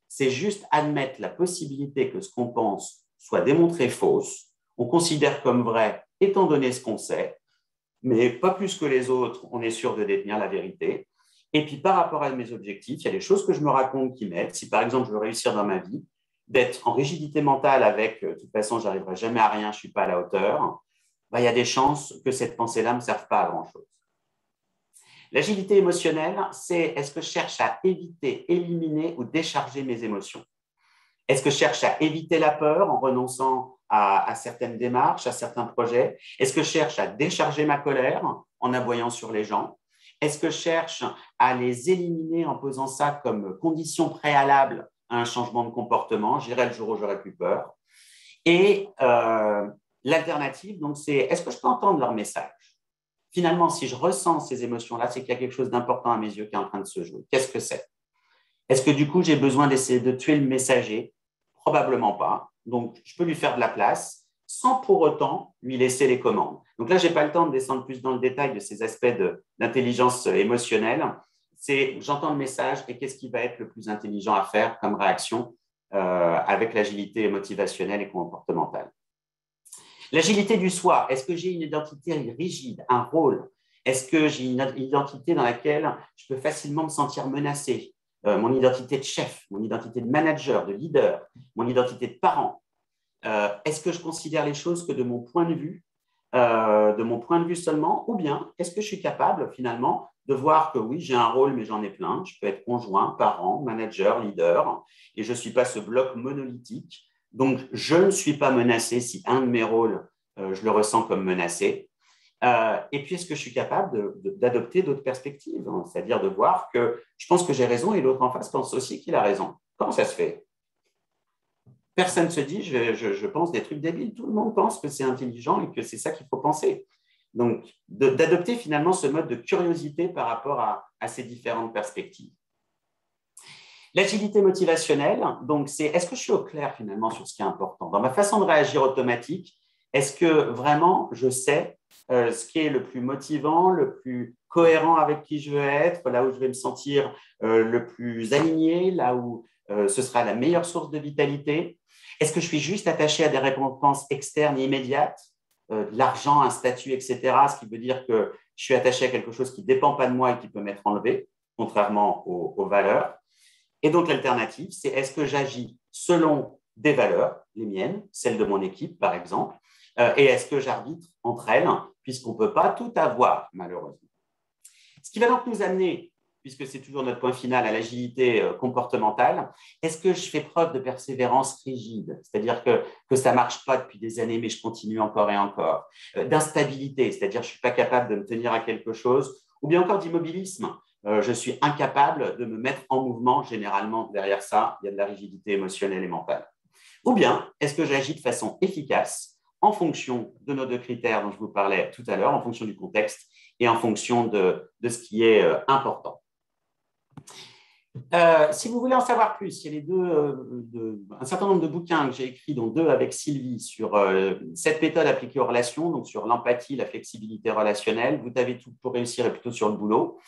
C'est juste admettre la possibilité que ce qu'on pense soit démontré fausse, on considère comme vrai étant donné ce qu'on sait, mais pas plus que les autres, on est sûr de détenir la vérité. Et puis par rapport à mes objectifs, il y a des choses que je me raconte qui m'aident. Si par exemple je veux réussir dans ma vie, d'être en rigidité mentale avec de toute façon je n'arriverai jamais à rien, je ne suis pas à la hauteur, il y a des chances que cette pensée-là ne me serve pas à grand-chose. L'agilité émotionnelle, c'est est-ce que je cherche à éviter, éliminer ou décharger mes émotions? Est-ce que je cherche à éviter la peur en renonçant à certaines démarches, à certains projets? Est-ce que je cherche à décharger ma colère en aboyant sur les gens? Est-ce que je cherche à les éliminer en posant ça comme condition préalable à un changement de comportement? J'irai le jour où j'aurai plus peur. Et l'alternative, donc, c'est est-ce que je peux entendre leur message? Finalement, si je ressens ces émotions-là, c'est qu'il y a quelque chose d'important à mes yeux qui est en train de se jouer. Qu'est-ce que c'est? Est-ce que du coup, j'ai besoin d'essayer de tuer le messager? Probablement pas. Donc, je peux lui faire de la place sans pour autant lui laisser les commandes. Donc là, je n'ai pas le temps de descendre plus dans le détail de ces aspects d'intelligence émotionnelle. C'est j'entends le message et qu'est-ce qui va être le plus intelligent à faire comme réaction avec l'agilité motivationnelle et comportementale. L'agilité du soi, est-ce que j'ai une identité rigide, un rôle? Est-ce que j'ai une identité dans laquelle je peux facilement me sentir menacé? Mon identité de chef, mon identité de manager, de leader, mon identité de parent. Est-ce que je considère les choses que de mon point de vue seulement, ou bien est-ce que je suis capable finalement de voir que oui, j'ai un rôle, mais j'en ai plein. Je peux être conjoint, parent, manager, leader, et je ne suis pas ce bloc monolithique. Donc, je ne suis pas menacé si un de mes rôles, je le ressens comme menacé. Et puis, est-ce que je suis capable d'adopter d'autres perspectives, hein, c'est-à-dire de voir que je pense que j'ai raison et l'autre en face pense aussi qu'il a raison. Comment ça se fait? Personne ne se dit, je pense des trucs débiles. Tout le monde pense que c'est intelligent et que c'est ça qu'il faut penser. Donc, d'adopter finalement ce mode de curiosité par rapport à ces différentes perspectives. L'agilité motivationnelle, donc, c'est est-ce que je suis au clair finalement sur ce qui est important? Dans ma façon de réagir automatique, est-ce que vraiment je sais ce qui est le plus motivant, le plus cohérent avec qui je veux être, là où je vais me sentir le plus aligné, là où ce sera la meilleure source de vitalité? Est-ce que je suis juste attaché à des récompenses externes et immédiates, de l'argent, un statut, etc., ce qui veut dire que je suis attaché à quelque chose qui ne dépend pas de moi et qui peut m'être enlevé, contrairement aux valeurs? Et donc, l'alternative, c'est est-ce que j'agis selon des valeurs, les miennes, celles de mon équipe, par exemple, et est-ce que j'arbitre entre elles, puisqu'on ne peut pas tout avoir, malheureusement. Ce qui va donc nous amener, puisque c'est toujours notre point final, à l'agilité comportementale, est-ce que je fais preuve de persévérance rigide, c'est-à-dire que ça ne marche pas depuis des années, mais je continue encore et encore, d'instabilité, c'est-à-dire que je ne suis pas capable de me tenir à quelque chose, ou bien encore d'immobilisme. je suis incapable de me mettre en mouvement. Généralement, derrière ça, il y a de la rigidité émotionnelle et mentale. Ou bien, est-ce que j'agis de façon efficace en fonction de nos deux critères dont je vous parlais tout à l'heure, en fonction du contexte et en fonction de ce qui est important. Si vous voulez en savoir plus, il y a un certain nombre de bouquins que j'ai écrits, dont 2 avec Sylvie, sur cette méthode appliquée aux relations, donc sur l'empathie, la flexibilité relationnelle. Vous avez tout pour réussir et plutôt sur le boulot.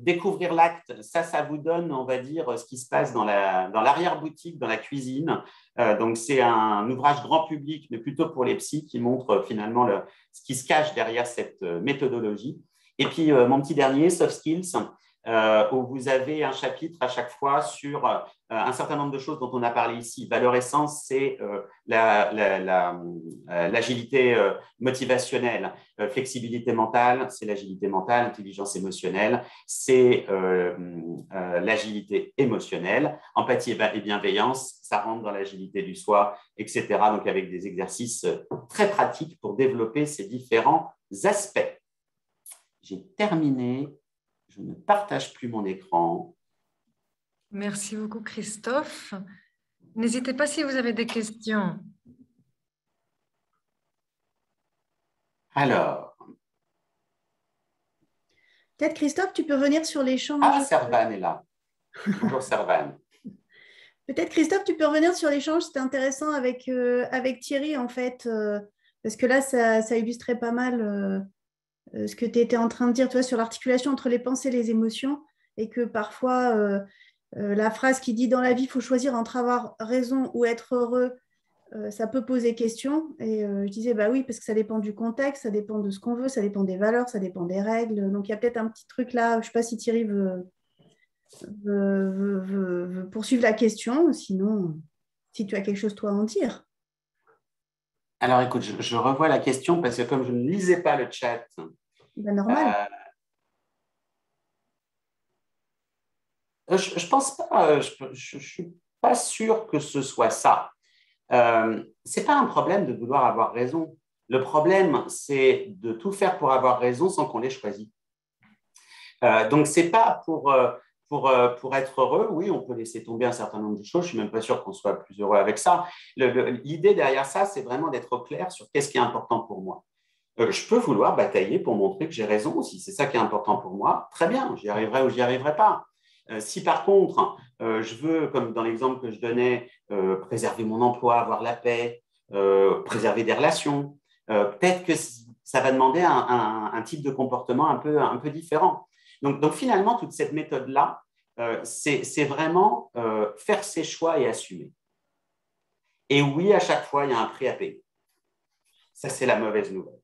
Découvrir l'acte, ça vous donne, on va dire, ce qui se passe dans l'arrière-boutique, dans la cuisine. Donc, c'est un ouvrage grand public, mais plutôt pour les psys, qui montre finalement ce qui se cache derrière cette méthodologie. Et puis, mon petit dernier, Soft Skills, où vous avez un chapitre à chaque fois sur un certain nombre de choses dont on a parlé ici. Valeur essence, c'est l'agilité motivationnelle. Flexibilité mentale, c'est l'agilité mentale. Intelligence émotionnelle, c'est l'agilité émotionnelle. Empathie et bienveillance, ça rentre dans l'agilité du soi, etc. Donc, avec des exercices très pratiques pour développer ces différents aspects. J'ai terminé. Je ne partage plus mon écran. Merci beaucoup, Christophe. N'hésitez pas si vous avez des questions. Alors. Peut-être, Christophe, tu peux revenir sur l'échange. Ah, Servan est là. Bonjour, Servan. Peut-être, Christophe, tu peux revenir sur l'échange. C'était intéressant avec Thierry, en fait, parce que là, ça illustrait pas mal ce que tu étais en train de dire, toi, sur l'articulation entre les pensées et les émotions, et que parfois, la phrase qui dit « dans la vie, il faut choisir entre avoir raison ou être heureux », ça peut poser question. Et je disais, bah oui, parce que ça dépend du contexte, ça dépend de ce qu'on veut, ça dépend des valeurs, ça dépend des règles. Donc, il y a peut-être un petit truc là. Je ne sais pas si Thierry veut poursuivre la question. Sinon, si tu as quelque chose, toi, à en dire. Alors, écoute, je revois la question parce que comme je ne lisais pas le chat… Ben, normal. Je pense pas, je suis pas sûr que ce soit ça. C'est pas un problème de vouloir avoir raison. Le problème, c'est de tout faire pour avoir raison sans qu'on l'ait choisi. Donc, c'est pas pour être heureux. Oui, on peut laisser tomber un certain nombre de choses. Je suis même pas sûr qu'on soit plus heureux avec ça. L'idée derrière ça, c'est vraiment d'être au clair sur qu'est-ce qui est important pour moi. Je peux vouloir batailler pour montrer que j'ai raison. Si c'est ça qui est important pour moi, très bien, j'y arriverai ou j'y arriverai pas. Si par contre, je veux, comme dans l'exemple que je donnais, préserver mon emploi, avoir la paix, préserver des relations, peut-être que ça va demander un type de comportement un peu différent. Donc finalement, toute cette méthode-là, c'est vraiment faire ses choix et assumer. Et oui, à chaque fois, il y a un prix à payer. Ça, c'est la mauvaise nouvelle.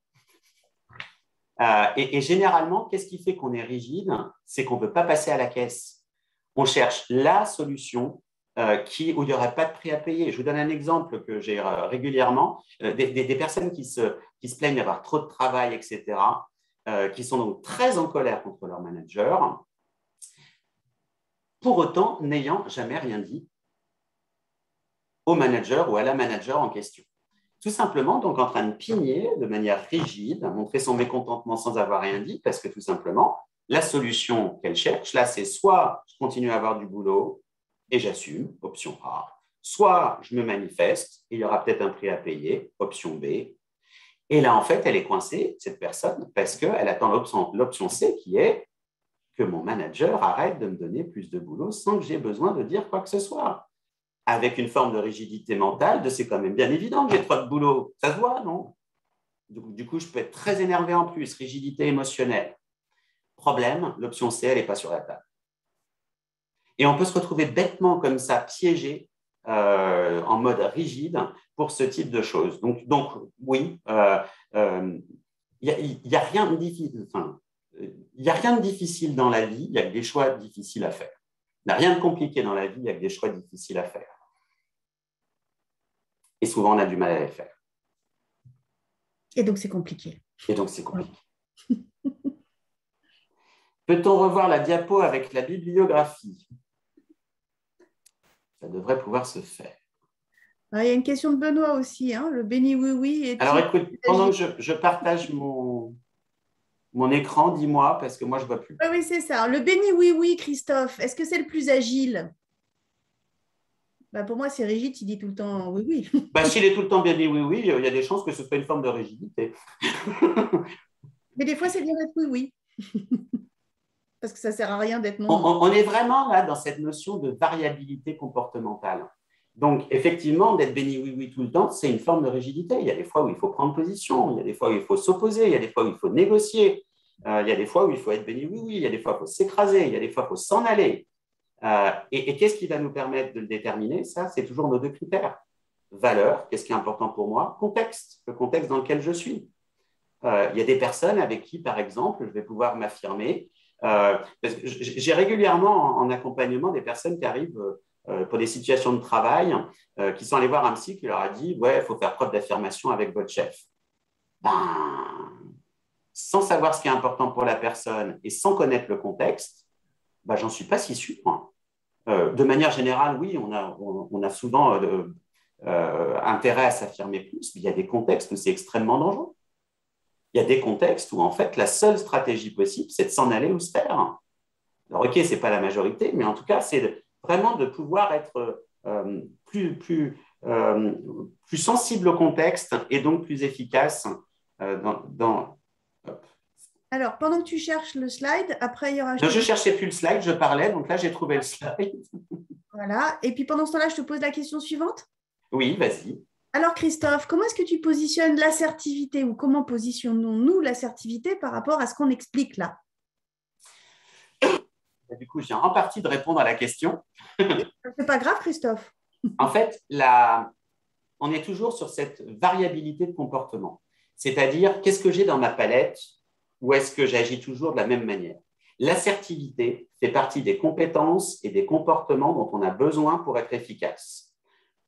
Et généralement, qu'est-ce qui fait qu'on est rigide? C'est qu'on ne veut pas passer à la caisse. On cherche la solution où il n'y aurait pas de prix à payer. Je vous donne un exemple que j'ai régulièrement. Des personnes qui se plaignent d'avoir trop de travail, etc., qui sont donc très en colère contre leur manager, pour autant n'ayant jamais rien dit au manager ou à la manager en question. Tout simplement, donc, en train de pigner de manière rigide, montrer son mécontentement sans avoir rien dit, parce que tout simplement, la solution qu'elle cherche, là, c'est soit je continue à avoir du boulot et j'assume, option A, soit je me manifeste et il y aura peut-être un prix à payer, option B. Et là, en fait, elle est coincée, cette personne, parce qu'elle attend l'option C qui est que mon manager arrête de me donner plus de boulot sans que j'ai besoin de dire quoi que ce soit. Avec une forme de rigidité mentale, c'est quand même bien évident que j'ai trop de boulot. Ça se voit, non? Du coup, je peux être très énervé en plus, rigidité émotionnelle. Problème, l'option C, elle n'est pas sur la table. Et on peut se retrouver bêtement comme ça, piégé, en mode rigide pour ce type de choses. Donc oui, il n'y a rien de difficile. Enfin, il n'y a rien de difficile dans la vie, il y a que des choix difficiles à faire. Il n'y a rien de compliqué dans la vie, il y a que des choix difficiles à faire. Et souvent, on a du mal à les faire. Et donc, c'est compliqué. Peut-on revoir la diapo avec la bibliographie? Ça devrait pouvoir se faire. Il y a une question de Benoît aussi, hein, le béni oui-oui. Alors, écoute, pendant que je partage mon… Mon écran, dis-moi, parce que moi, je ne vois plus. Oui, oui, c'est ça. Le béni oui-oui, Christophe, est-ce que c'est le plus agile? Bah, pour moi, c'est rigide, il dit tout le temps oui, oui. Bah, s'il est tout le temps bien dit oui, oui, il y a des chances que ce soit une forme de rigidité. Mais des fois, c'est bien d'être oui, oui. Parce que ça ne sert à rien d'être non, On, non. on est vraiment là dans cette notion de variabilité comportementale. Donc, effectivement, d'être béni oui, oui tout le temps, c'est une forme de rigidité. Il y a des fois où il faut prendre position, il y a des fois où il faut s'opposer, il y a des fois où il faut négocier, il y a des fois où il faut être béni oui, oui, il y a des fois où il faut s'écraser, il y a des fois où il faut s'en aller. Et qu'est-ce qui va nous permettre de le déterminer? Ça, c'est toujours nos deux critères. Valeur, qu'est-ce qui est important pour moi? Contexte, le contexte dans lequel je suis. Il y a des personnes avec qui, par exemple, je vais pouvoir m'affirmer. Parce que j'ai régulièrement en accompagnement des personnes qui arrivent pour des situations de travail, qui sont allées voir un psy qui leur a dit « Ouais, il faut faire preuve d'affirmation avec votre chef. » Ben, sans savoir ce qui est important pour la personne et sans connaître le contexte, ben, j'en suis pas si sûr. De manière générale, oui, on a souvent intérêt à s'affirmer plus, mais il y a des contextes où c'est extrêmement dangereux. Il y a des contextes où, en fait, la seule stratégie possible, c'est de s'en aller ou se taire. Alors, OK, ce n'est pas la majorité, mais en tout cas, c'est vraiment de pouvoir être plus sensible au contexte et donc plus efficace dans. Alors, pendant que tu cherches le slide, après, il y aura… Non, je ne cherchais plus le slide, je parlais, donc là, j'ai trouvé le slide. Voilà. Et puis, pendant ce temps-là, je te pose la question suivante. Oui, vas-y. Alors, Christophe, comment est-ce que tu positionnes l'assertivité ou comment positionnons-nous l'assertivité par rapport à ce qu'on explique là? Du coup, je viens en partie de répondre à la question. C'est pas grave, Christophe. En fait, on est toujours sur cette variabilité de comportement. C'est-à-dire, qu'est-ce que j'ai dans ma palette ou est-ce que j'agis toujours de la même manière? L'assertivité fait partie des compétences et des comportements dont on a besoin pour être efficace.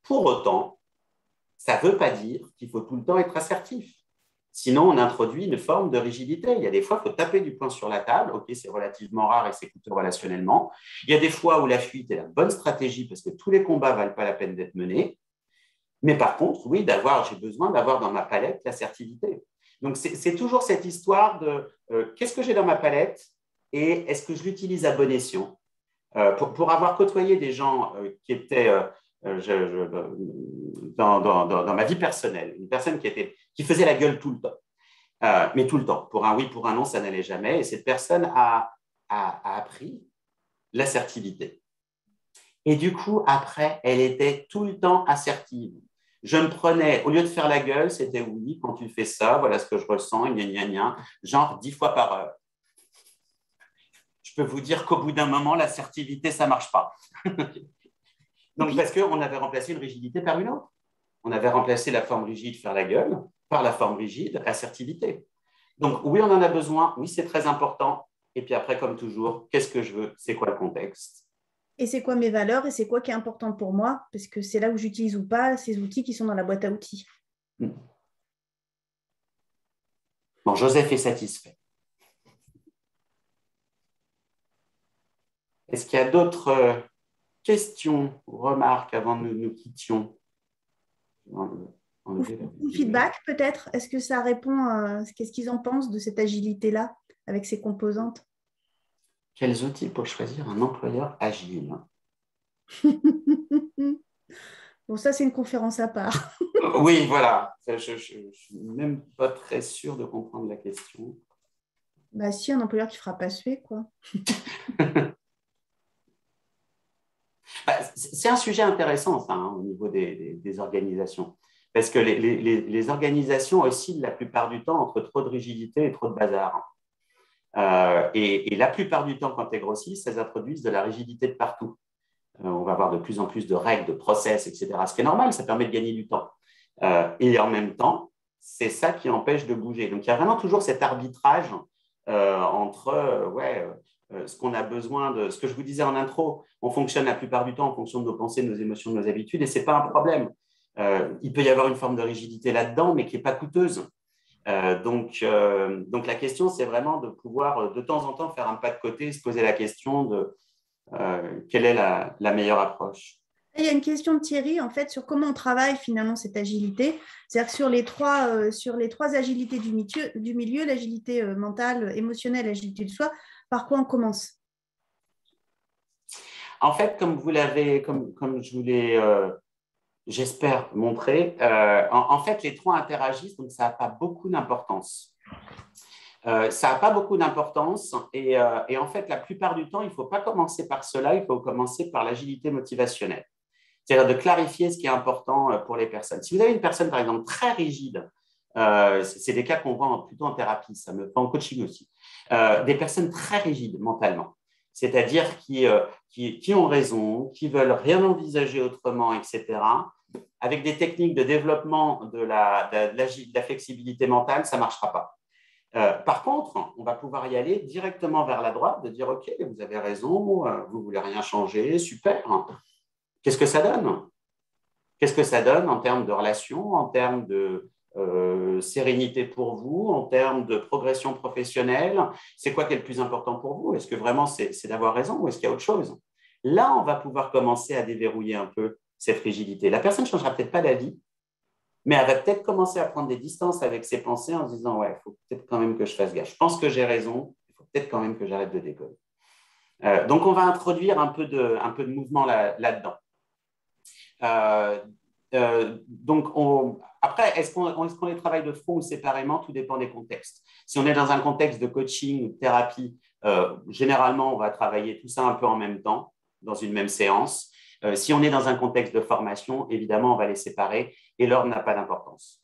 Pour autant, ça ne veut pas dire qu'il faut tout le temps être assertif. Sinon, on introduit une forme de rigidité. Il y a des fois, il faut taper du poing sur la table. OK, c'est relativement rare et c'est coûteux relationnellement. Il y a des fois où la fuite est la bonne stratégie parce que tous les combats ne valent pas la peine d'être menés. Mais par contre, oui, j'ai besoin d'avoir dans ma palette l'assertivité. Donc, c'est toujours cette histoire de qu'est-ce que j'ai dans ma palette et est-ce que je l'utilise à bon escient? Pour avoir côtoyé des gens qui étaient dans ma vie personnelle, une personne qui faisait la gueule tout le temps, mais tout le temps. Pour un oui, pour un non, ça n'allait jamais. Et cette personne a appris l'assertivité. Et du coup, après, elle était tout le temps assertive. Je me prenais, au lieu de faire la gueule, c'était oui, quand tu fais ça, voilà ce que je ressens, gna gna gna, genre 10 fois par heure. Je peux vous dire qu'au bout d'un moment, l'assertivité, ça ne marche pas. Donc, parce qu'on avait remplacé une rigidité par une autre. On avait remplacé la forme rigide, faire la gueule, par la forme rigide, assertivité. Donc, oui, on en a besoin, oui, c'est très important. Et puis après, comme toujours, qu'est-ce que je veux? C'est quoi le contexte? Et c'est quoi mes valeurs et c'est quoi qui est important pour moi? Parce que c'est là où j'utilise ou pas ces outils qui sont dans la boîte à outils. Bon, Joseph est satisfait. Est-ce qu'il y a d'autres questions ou remarques avant que nous quittions? Ou feedback peut-être? Est-ce que ça répond à qu'est-ce qu'ils en pensent de cette agilité-là avec ces composantes? Quels outils pour choisir un employeur agile? Bon, ça, c'est une conférence à part. Oui, voilà. Je ne suis même pas très sûr de comprendre la question. Bah si, un employeur qui ne fera pas suer, quoi. C'est un sujet intéressant, ça, au niveau des organisations. Parce que les organisations oscillent la plupart du temps entre trop de rigidité et trop de bazar. Et la plupart du temps, quand elles grossissent, elles introduisent de la rigidité de partout. On va avoir de plus en plus de règles, de process, etc. Ce qui est normal, ça permet de gagner du temps. Et en même temps, c'est ça qui empêche de bouger. Donc, il y a vraiment toujours cet arbitrage entre ce qu'on a besoin de… Ce que je vous disais en intro, on fonctionne la plupart du temps en fonction de nos pensées, de nos émotions, de nos habitudes, et ce n'est pas un problème. Il peut y avoir une forme de rigidité là-dedans, mais qui n'est pas coûteuse. Donc, la question, c'est vraiment de pouvoir de temps en temps faire un pas de côté, se poser la question de quelle est la meilleure approche. Il y a une question de Thierry, en fait, sur comment on travaille finalement cette agilité. C'est-à-dire que sur les trois agilités du milieu, l'agilité mentale, émotionnelle, l'agilité du soi, par quoi on commence? En fait, comme je vous l'ai, j'espère, montré, en fait, les trois interagissent, donc ça n'a pas beaucoup d'importance. Ça n'a pas beaucoup d'importance et en fait, la plupart du temps, il ne faut pas commencer par cela, il faut commencer par l'agilité motivationnelle. C'est-à-dire de clarifier ce qui est important pour les personnes. Si vous avez une personne, par exemple, très rigide, c'est des cas qu'on voit plutôt en thérapie, ça me fait en coaching aussi, des personnes très rigides mentalement, c'est-à-dire qui ont raison, qui veulent rien envisager autrement, etc., avec des techniques de développement de la flexibilité mentale, ça ne marchera pas. Par contre, on va pouvoir y aller directement vers la droite, de dire, OK, vous avez raison, vous ne voulez rien changer, super. Qu'est-ce que ça donne? Qu'est-ce que ça donne en termes de relations, en termes de sérénité pour vous, en termes de progression professionnelle? C'est quoi qui est le plus important pour vous? Est-ce que vraiment c'est d'avoir raison ou est-ce qu'il y a autre chose? Là, on va pouvoir commencer à déverrouiller un peu cette rigidité. La personne ne changera peut-être pas d'avis, mais elle va peut-être commencer à prendre des distances avec ses pensées en se disant, ouais, il faut peut-être quand même que je fasse gaffe. Je pense que j'ai raison, il faut peut-être quand même que j'arrête de déconner. Donc, on va introduire un peu de mouvement là-dedans. Donc, après, est-ce qu'on les travaille de front ou séparément? Tout dépend des contextes. Si on est dans un contexte de coaching ou de thérapie, généralement, on va travailler tout ça un peu en même temps, dans une même séance. Si on est dans un contexte de formation, évidemment, on va les séparer et l'ordre n'a pas d'importance.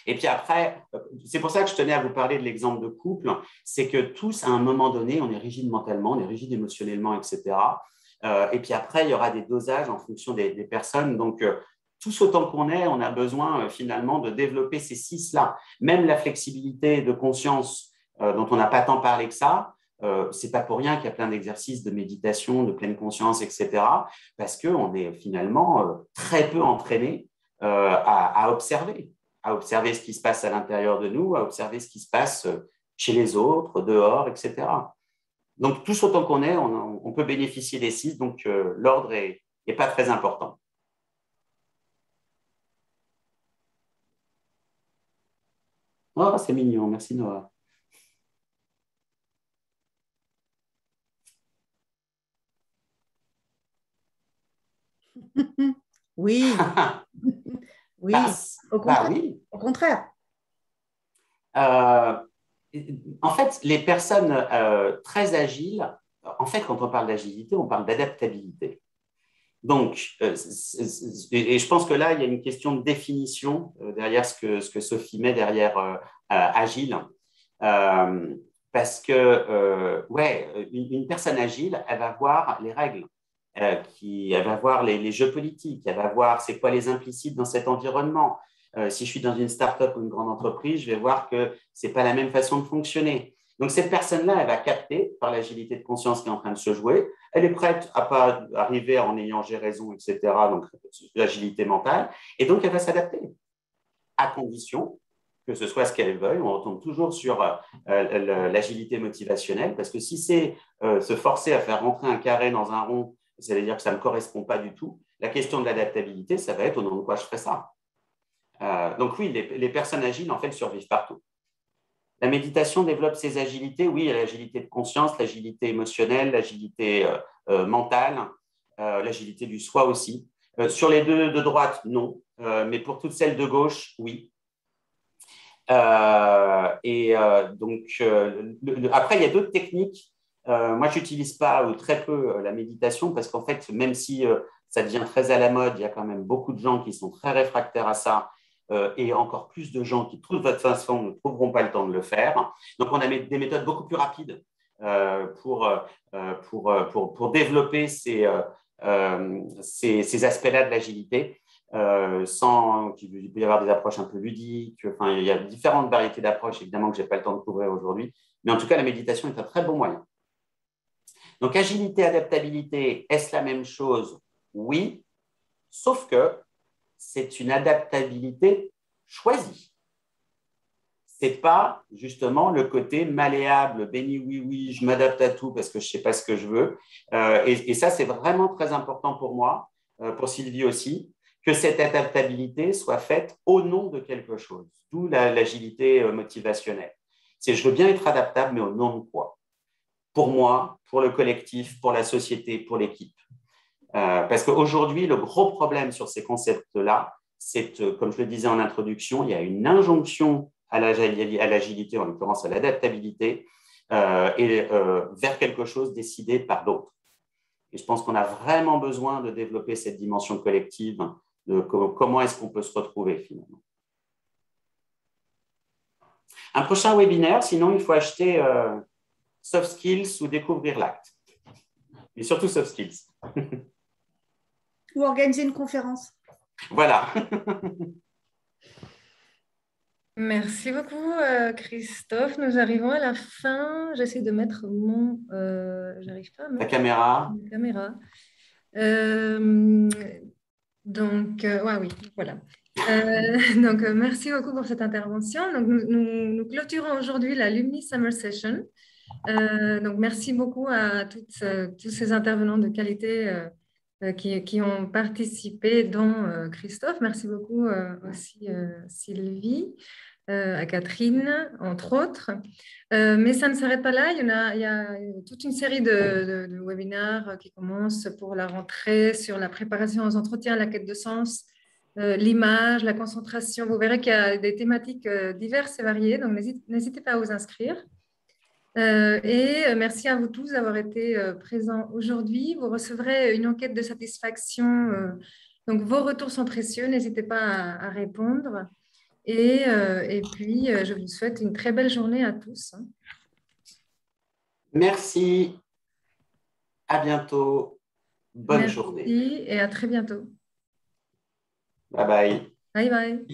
Et puis après, c'est pour ça que je tenais à vous parler de l'exemple de couple, c'est que tous, à un moment donné, on est rigide mentalement, on est rigide émotionnellement, etc. Et puis après, il y aura des dosages en fonction des personnes. Donc, tous autant qu'on est, on a besoin finalement de développer ces six-là. Même la flexibilité de conscience dont on n'a pas tant parlé que ça, c'est pas pour rien qu'il y a plein d'exercices de méditation, de pleine conscience, etc. Parce qu'on est finalement très peu entraîné à observer ce qui se passe à l'intérieur de nous, à observer ce qui se passe chez les autres, dehors, etc. Donc, tous autant qu'on est, on peut bénéficier des six, donc l'ordre n'est pas très important. Oh, c'est mignon, merci Noah. Oui, oui, au contraire. Oui. Au contraire. En fait, les personnes très agiles, en fait, quand on parle d'agilité, on parle d'adaptabilité. Donc, et je pense que là, il y a une question de définition derrière ce que Sophie met derrière agile. Parce que, ouais, une personne agile, elle va voir les règles, elle va voir les jeux politiques, elle va voir c'est quoi les implicites dans cet environnement. Si je suis dans une start-up ou une grande entreprise, je vais voir que ce n'est pas la même façon de fonctionner. Donc, cette personne-là, elle va capter par l'agilité de conscience qui est en train de se jouer. Elle est prête à ne pas arriver en ayant j'ai raison, etc. Donc, l'agilité mentale. Et donc, elle va s'adapter à condition que ce soit ce qu'elle veuille. On retombe toujours sur l'agilité motivationnelle parce que si c'est se forcer à faire rentrer un carré dans un rond, ça veut dire que ça ne me correspond pas du tout. La question de l'adaptabilité, ça va être au nom de quoi je ferai ça. Donc oui, les personnes agiles, en fait, survivent partout. La méditation développe ces agilités, oui, l'agilité de conscience, l'agilité émotionnelle, l'agilité mentale, l'agilité du soi aussi. Sur les deux de droite, non, mais pour toutes celles de gauche, oui. Donc, après, il y a d'autres techniques. Moi, je n'utilise pas ou très peu la méditation parce qu'en fait, même si ça devient très à la mode, il y a quand même beaucoup de gens qui sont très réfractaires à ça et encore plus de gens qui, de toute façon, ne trouveront pas le temps de le faire. Donc, on a des méthodes beaucoup plus rapides pour développer ces aspects-là de l'agilité. Il peut y avoir des approches un peu ludiques. Enfin, il y a différentes variétés d'approches, évidemment, que je n'ai pas le temps de couvrir aujourd'hui. Mais en tout cas, la méditation est un très bon moyen. Donc, agilité, adaptabilité, est-ce la même chose? Oui, sauf que c'est une adaptabilité choisie. c'est pas justement le côté malléable, béni oui, oui, je m'adapte à tout parce que je sais pas ce que je veux. Et ça, c'est vraiment très important pour moi, pour Sylvie aussi, que cette adaptabilité soit faite au nom de quelque chose, d'où l'agilité motivationnelle. C'est je veux bien être adaptable, mais au nom de quoi? Pour moi, pour le collectif, pour la société, pour l'équipe. Parce qu'aujourd'hui, le gros problème sur ces concepts-là, c'est, comme je le disais en introduction, il y a une injonction à l'agilité, en l'occurrence à l'adaptabilité, vers quelque chose décidé par d'autres. Et je pense qu'on a vraiment besoin de développer cette dimension collective de comment est-ce qu'on peut se retrouver finalement. Un prochain webinaire, sinon il faut acheter Soft Skills ou Découvrir l'acte. Et surtout Soft Skills. Ou organiser une conférence. Voilà. Merci beaucoup, Christophe. Nous arrivons à la fin. J'essaie de mettre mon... j'arrive pas à mettre La caméra. la caméra. Donc, oui, voilà. Donc, merci beaucoup pour cette intervention. Donc, nous clôturons aujourd'hui la Lumni Summer Session. Donc, merci beaucoup à tous ces intervenants de qualité qui ont participé, dont Christophe. Merci beaucoup aussi Sylvie, à Catherine, entre autres. Mais ça ne s'arrête pas là. Il y a toute une série de webinaires qui commencent pour la rentrée sur la préparation aux entretiens, la quête de sens, l'image, la concentration. Vous verrez qu'il y a des thématiques diverses et variées, donc n'hésitez pas à vous inscrire. Merci à vous tous d'avoir été présents aujourd'hui. Vous recevrez une enquête de satisfaction. Donc, vos retours sont précieux. N'hésitez pas à répondre. Et puis, je vous souhaite une très belle journée à tous. Merci. À bientôt. Bonne journée. Merci et à très bientôt. Bye bye. Bye bye.